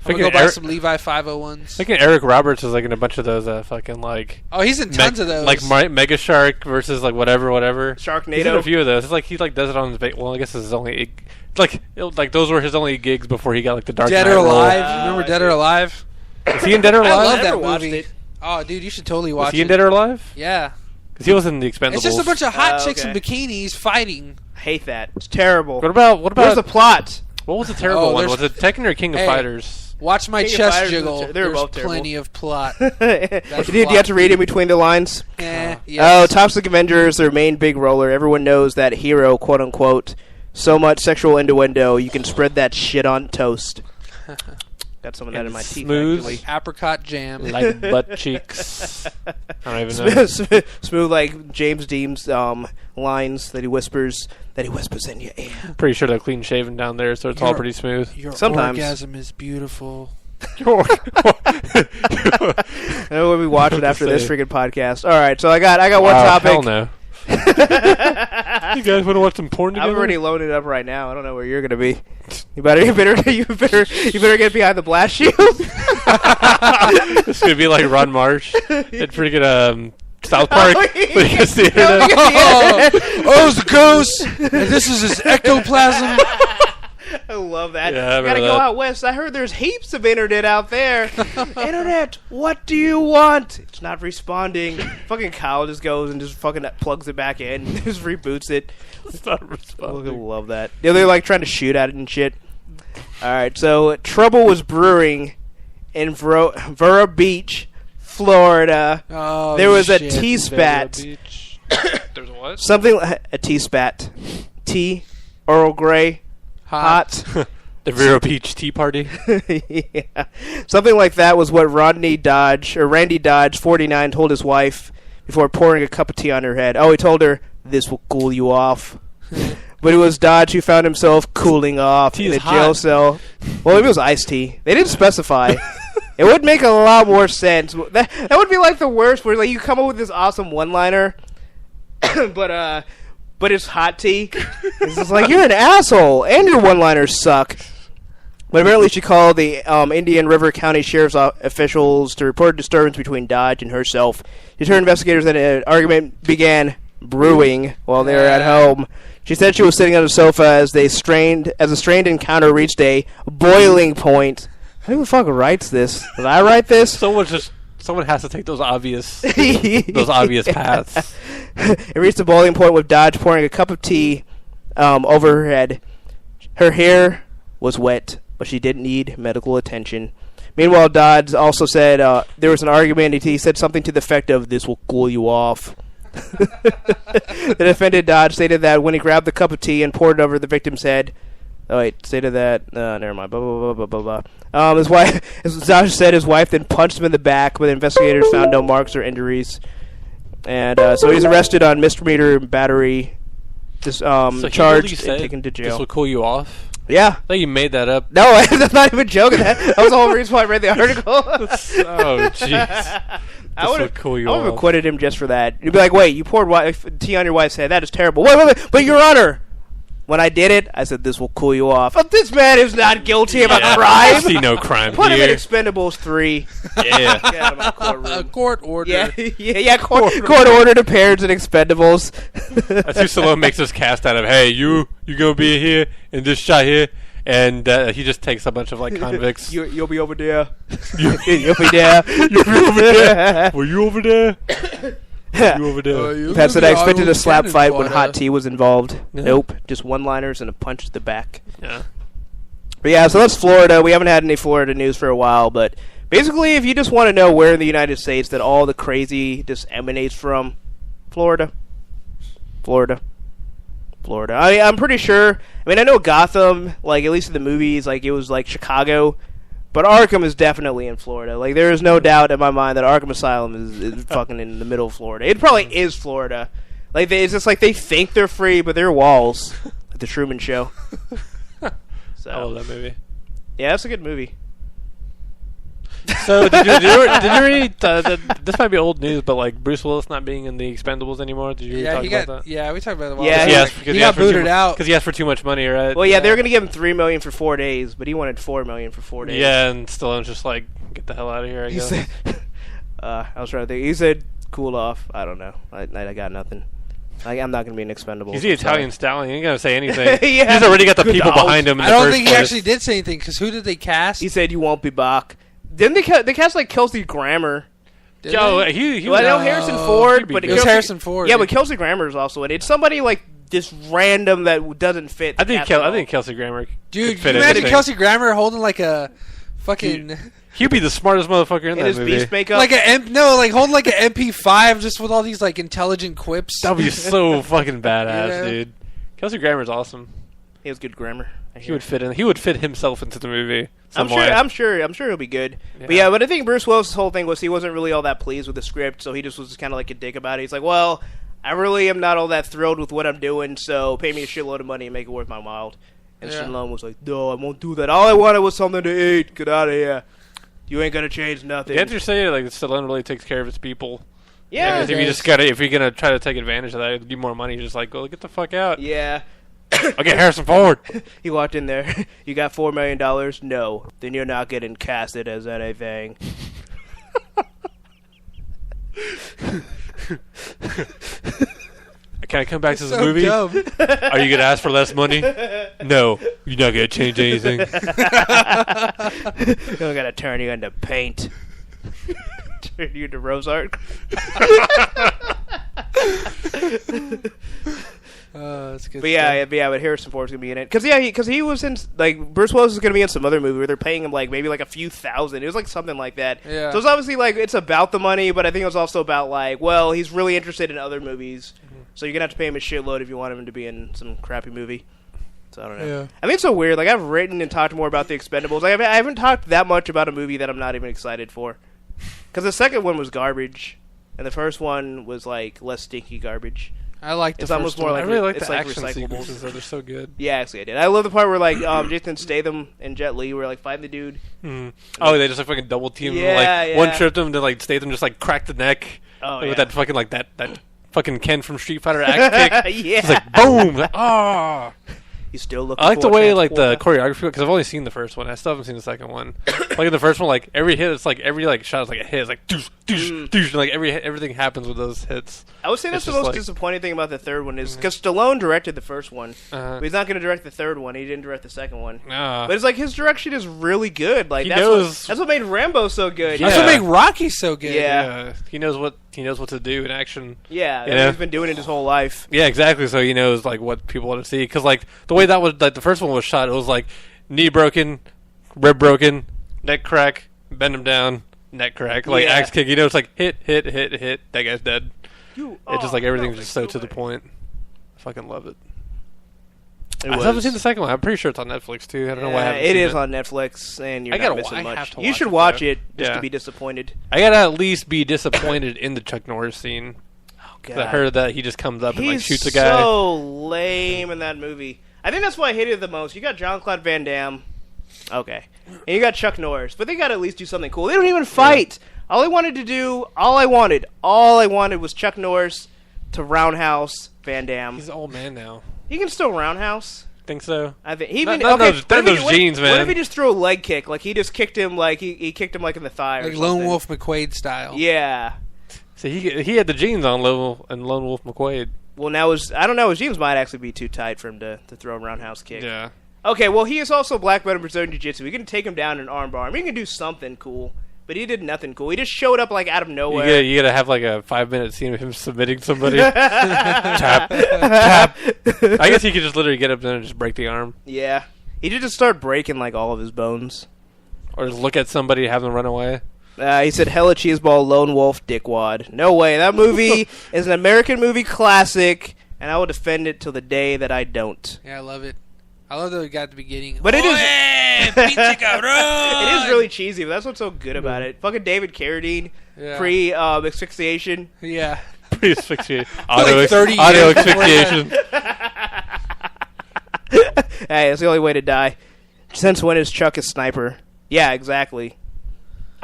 I'm gonna go buy some Levi 501s. Thinking Eric Roberts is in a bunch of those Oh, he's in tons of those. Mega Shark versus whatever. Sharknado. He's in a few of those. It's he does it on his I guess this is only those were his only gigs before he got the Dark Knight Dead or Alive. role. Remember Dead or Alive? Is he in Dead or Alive? I love that watched movie. it. Oh, dude, you should totally watch it. Is he in Dead or Alive? Yeah. Because he was in The Expendables. It's just a bunch of hot chicks in bikinis fighting. I hate that. It's terrible. What about? Where's the plot? What was the terrible one? Was it Tekken or King of Fighters? Watch my King chest Fighters jiggle. There's plenty of plot. Did you have to read in between the lines? Yes. Oh, Toxic Avengers, their main big roller. Everyone knows that hero, quote unquote. So much sexual innuendo, you can spread that shit on toast. Got some of that in my teeth. Smooth apricot jam, like butt cheeks. I don't even know. Smooth like James Dean's lines that he whispers in your ear. Pretty sure they're clean shaven down there, so it's all pretty smooth. Your Sometimes. orgasm is beautiful. I know we'll be watching after this freaking podcast. All right, so I got one topic. Hell no. You guys want to watch some porn together? I'm already loaded up right now. I don't know where you're gonna be. You better get behind the blast shield. This is gonna be like Ron Marsh at freaking South Park. When he gets the internet. Oh, it's a ghost, and this is his ectoplasm. I love that. Yeah, You gotta go out west. I heard there's heaps of internet out there. Internet, what do you want? It's not responding. Fucking Kyle just goes and just fucking plugs it back in. Just reboots it. It's not responding. I love that. Yeah, they're trying to shoot at it and shit. Alright, so trouble was brewing in Vera Beach, Florida. Oh, there was a T-spat. There's a what? Something a T-spat. Tea, Earl Grey. Hot. The Vero Beach Tea Party. Yeah. Something like that was what Randy Dodge, 49, told his wife before pouring a cup of tea on her head. Oh, he told her, "This will cool you off." But it was Dodge who found himself cooling off in a jail cell. Well, it was iced tea. They didn't specify. It would make a lot more sense. That would be the worst, where you come up with this awesome one-liner, but it's hot tea. It's just you're an asshole, and your one-liners suck. But apparently she called the Indian River County Sheriff's officials to report a disturbance between Dodge and herself. She told investigators that an argument began brewing while they were at home. She said she was sitting on a sofa as a strained encounter reached a boiling point. Who the fuck writes this? Did I write this? Someone has to take those obvious paths. It reached a boiling point with Dodge pouring a cup of tea over her head. Her hair was wet, but she didn't need medical attention. Meanwhile, Dodge also said there was an argument, and he said something to the effect of, "This will cool you off." The defendant, Dodge, stated that when he grabbed the cup of tea and poured it over the victim's head, Oh wait, say to that. Never mind. Blah blah blah blah blah blah. His wife, as Josh said, his wife then punched him in the back, but investigators found no marks or injuries, and so he's arrested on misdemeanor battery. So charged and taken to jail. This will cool you off. Yeah. I thought you made that up. No, I'm not even joking. That was the whole reason why I read the article. Oh, jeez. I would have cool you off. acquitted him just for that. You'd be like, wait, you poured tea on your wife's head. That is terrible. Wait. But, Your Honor, when I did it, I said, this will cool you off. But this man is not guilty of a crime. I see no crime Put him here. in Expendables 3. Yeah. Get out of my courtroom. A court order. Yeah. Court order to parents in Expendables. That's who Stallone makes this cast out of. Hey, you gonna be here in this shot here, and he just takes a bunch of like convicts. You'll be over there. You'll be there. You'll be over there. Were you over there? You over there? Pat said I expected a slap fight when hot tea. tea was involved. Yeah. Nope, just one-liners and a punch to the back. Yeah. But yeah, so that's Florida. We haven't had any Florida news for a while, but basically, if you just want to know where in the United States that all the crazy just emanates from, Florida. I'm pretty sure. I mean, I know Gotham, like at least in the movies, like it was like Chicago. But Arkham is definitely in Florida. Like, there is no doubt in my mind that Arkham Asylum is fucking in the middle of Florida. It probably is Florida. Like, it's just like they think they're free, but they're walls. Like the Truman Show. So, I love that movie. Yeah, that's a good movie. So, did you read, this might be old news, but like Bruce Willis not being in the Expendables anymore? Did you talk about that? Yeah, we talked about it a while Yeah, ago. He He got booted out. Because he asked for too much money, right? Well, yeah, they were going to give him $3 million for 4 days, but he wanted $4 million for 4 days. Yeah, and Stallone's just like, get the hell out of here, I He guess. said, I was trying to think. He said, cool off. I don't know. I got nothing. I'm not going to be an Expendable. He's the Italian stallion. He ain't going to say anything. Yeah. He's already got the people behind him in I the don't first think he place. actually did say anything, because who did they cast? He said, you won't be back. Didn't they cast like Kelsey Grammer? Did Joe, they? he Well, I know was... Harrison Ford, but It was Kelsey- Harrison Ford. Yeah, but Kelsey Grammer is also in it. It's somebody like just random that doesn't fit. I think Kelsey Grammer Dude, could can fit you imagine anything. Kelsey Grammer holding like a fucking... He'd be the smartest motherfucker in in that his movie. beast makeup. like holding like an MP5 just with all these like intelligent quips. That'd be so fucking badass, Yeah. dude. Kelsey Grammer's awesome. He has good grammar. He would fit in. He would fit himself into the movie. I'm sure he'll be good. Yeah. But yeah, but I think Bruce Willis' whole thing was he wasn't really all that pleased with the script, so he just was kind of like a dick about it. He's like, well, I really am not all that thrilled with what I'm doing, so pay me a shitload of money and make it worth my while. And Yeah. Stallone was like, no, I won't do that. All I wanted was something to eat. Get out of here. You ain't gonna change nothing. Can't you say like Stallone really takes care of his people? Yeah. If you just if you're gonna try to take advantage of that, you need more money. You're just like, go get the fuck out. Yeah. I'll get Harrison Ford. He walked in there. You got $4 million? No. Then you're not getting casted as anything. Can I come back to this So movie? dumb. Are you gonna ask for less money? No, you're not gonna change anything. I'm gonna turn you into paint. Turn you into rose art. That's good. But but Harrison Ford's gonna be in it because he was in like Bruce Willis is gonna be in some other movie where they're paying him like maybe like a few thousand. It was like something like that. Yeah. So it's obviously like it's about the money, but I think it was also about like well he's really interested in other movies, so you're gonna have to pay him a shitload if you want him to be in some crappy movie. So I don't know. Yeah. I think it's so weird. Like I've written and talked more about the Expendables. Like I haven't talked that much about a movie that I'm not even excited for. Because the second one was garbage, and the first one was like less stinky garbage. I like the It's first almost more one. like I really like it's the like action recyclables. sequences. Though. They're so good. Yeah, actually, I did. I love the part where like Jason Statham and Jet Li were like fighting the dude. Oh, they just like fucking double team. Yeah, like yeah. one tripped him, then like Statham just like cracked the neck. Oh, with yeah. that fucking like that fucking Ken from Street Fighter axe kick. Yeah. It's like boom. Like, ah. He's still looking. I like for the a way like the transporter. choreography because I've only seen the first one. I still haven't seen the second one. Like in the first one, like every hit, it's like every like shot is like a hit. It's like doosh, doosh, doosh. And, like everything happens with those hits. I would say that's It's the just most like- disappointing thing about the third one is because Stallone directed the first one, Uh-huh. but he's not going to direct the third one. He didn't direct the second one. Ah. But it's like his direction is really good. Like He that's knows- that's what made Rambo so good. Yeah. That's what made Rocky so good. Yeah. He knows what to do in action. Yeah, Yeah. he's been doing it his whole life. Yeah, exactly. So he knows like what people want to see. Because like the way that was like the first one was shot, it was like knee broken, rib broken, neck crack, bend him down, neck crack, like Yeah. axe kick. You know, it's like hit, that guy's dead. It's just like everything's just so to the point. I fucking love it. I haven't seen the second one. I'm pretty sure it's on Netflix too. I don't know why I haven't seen it. It is on Netflix, and you're not missing much. You should watch it just to be disappointed. I gotta at least be disappointed in the Chuck Norris scene. Oh god! I heard that he just comes up and like shoots a He's guy. so lame in that movie. I think that's why I hated it the most. You got Jean-Claude Van Damme, okay, and you got Chuck Norris, but they got to at least do something cool. They don't even fight. All I wanted was Chuck Norris to roundhouse Van Damme. He's an old man now. He can still roundhouse. Think so? I think he Not okay. those jeans, man. What if he just threw a leg kick? Like he just kicked him, like he kicked him like in the thigh, like or Lone Wolf McQuade style. Yeah. So he had the jeans on Lone Wolf McQuade. Well, now I don't know. His jeans might actually be too tight for him to throw a roundhouse kick. Yeah. Okay. Well, he is also black belt in Brazilian Jiu-Jitsu. We can take him down in an armbar. He can do something cool. But he did nothing cool. He just showed up like out of nowhere. You gotta have like a 5-minute scene of him submitting somebody. Tap, tap. I guess he could just literally get up there and just break the arm. Yeah. He did just start breaking like all of his bones. Or just look at somebody and have them run away. He said, hella cheeseball, lone wolf, dickwad. No way. That movie is an American movie classic, and I will defend it till the day that I don't. Yeah, I love it. I love that we got the beginning. But it is... Pizza cabrón! It is really cheesy, but that's what's so good about it. Fucking David Carradine, pre-asphyxiation. Yeah. Pre-asphyxiation. Like 30 auto asphyxiation. Hey, that's the only way to die. Since when is Chuck a sniper? Yeah, exactly.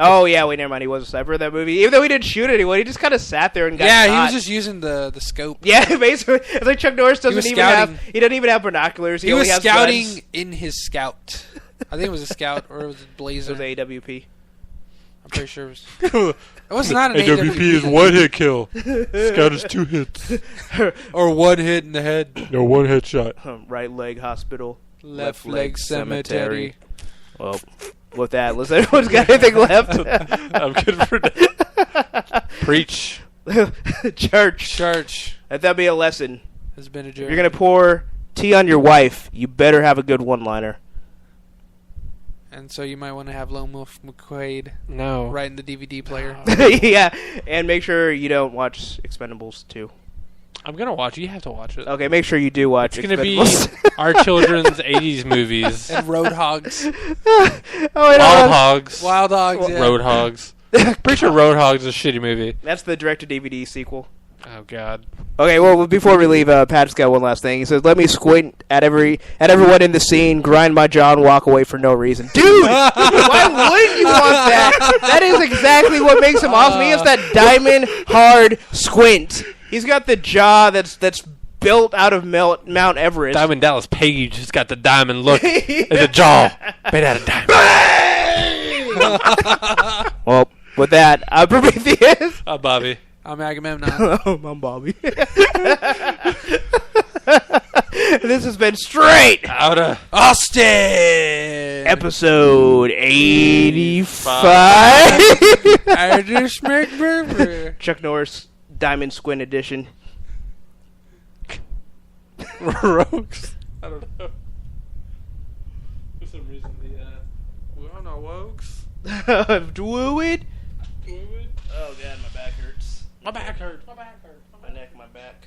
Oh, yeah, wait, never mind. He was a sniper in that movie. Even though he didn't shoot anyone, he just kind of sat there and got shot. He was just using the scope. Yeah, basically. It's like Chuck Norris doesn't even have binoculars. He was only scouting guns. in his scout. I think it was a scout or it was a blazer. It was AWP. I'm pretty sure it was. It was not an AWP is one hit kill. Scout is 2 hits. Or 1 hit in the head. No, 1 headshot. Right leg hospital. Left leg cemetery. Well, with that, unless everyone's got anything left. I'm good for that. Preach. Church. Let that be a lesson. Has been a journey. If you're going to pour tea on your wife, you better have a good one-liner. And so you might want to have Lone Wolf McQuade right in the DVD player. Yeah, and make sure you don't watch Expendables 2. I'm going to watch it. You have to watch it. Okay, make sure you do watch It's going to be our children's 80s movies. And Road Hogs. Wild Hogs. Wild Hogs, yeah. Road Hogs. Pretty sure Road Hogs is a shitty movie. That's the direct-to-DVD sequel. Oh, God. Okay, well, before we leave, Pat's got one last thing. He says, let me squint at everyone in the scene, grind my jaw, and walk away for no reason. Dude! Why wouldn't you want that? That is exactly what makes him awesome. He has that diamond hard squint. He's got the jaw that's built out of Mount Everest. Diamond Dallas Page has got the diamond look. It's a jaw made out of diamond. Well, with that, I'm Prometheus. I'm Bobby. I'm Agamemnon. I'm Bobby. This has been Straight Outta Austin, episode 85. Chuck Norris Diamond Squint Edition. Rogues. I don't know. For some reason, we're on our wogs. Druid. Oh god, my back hurts. My back hurts. My neck, my back.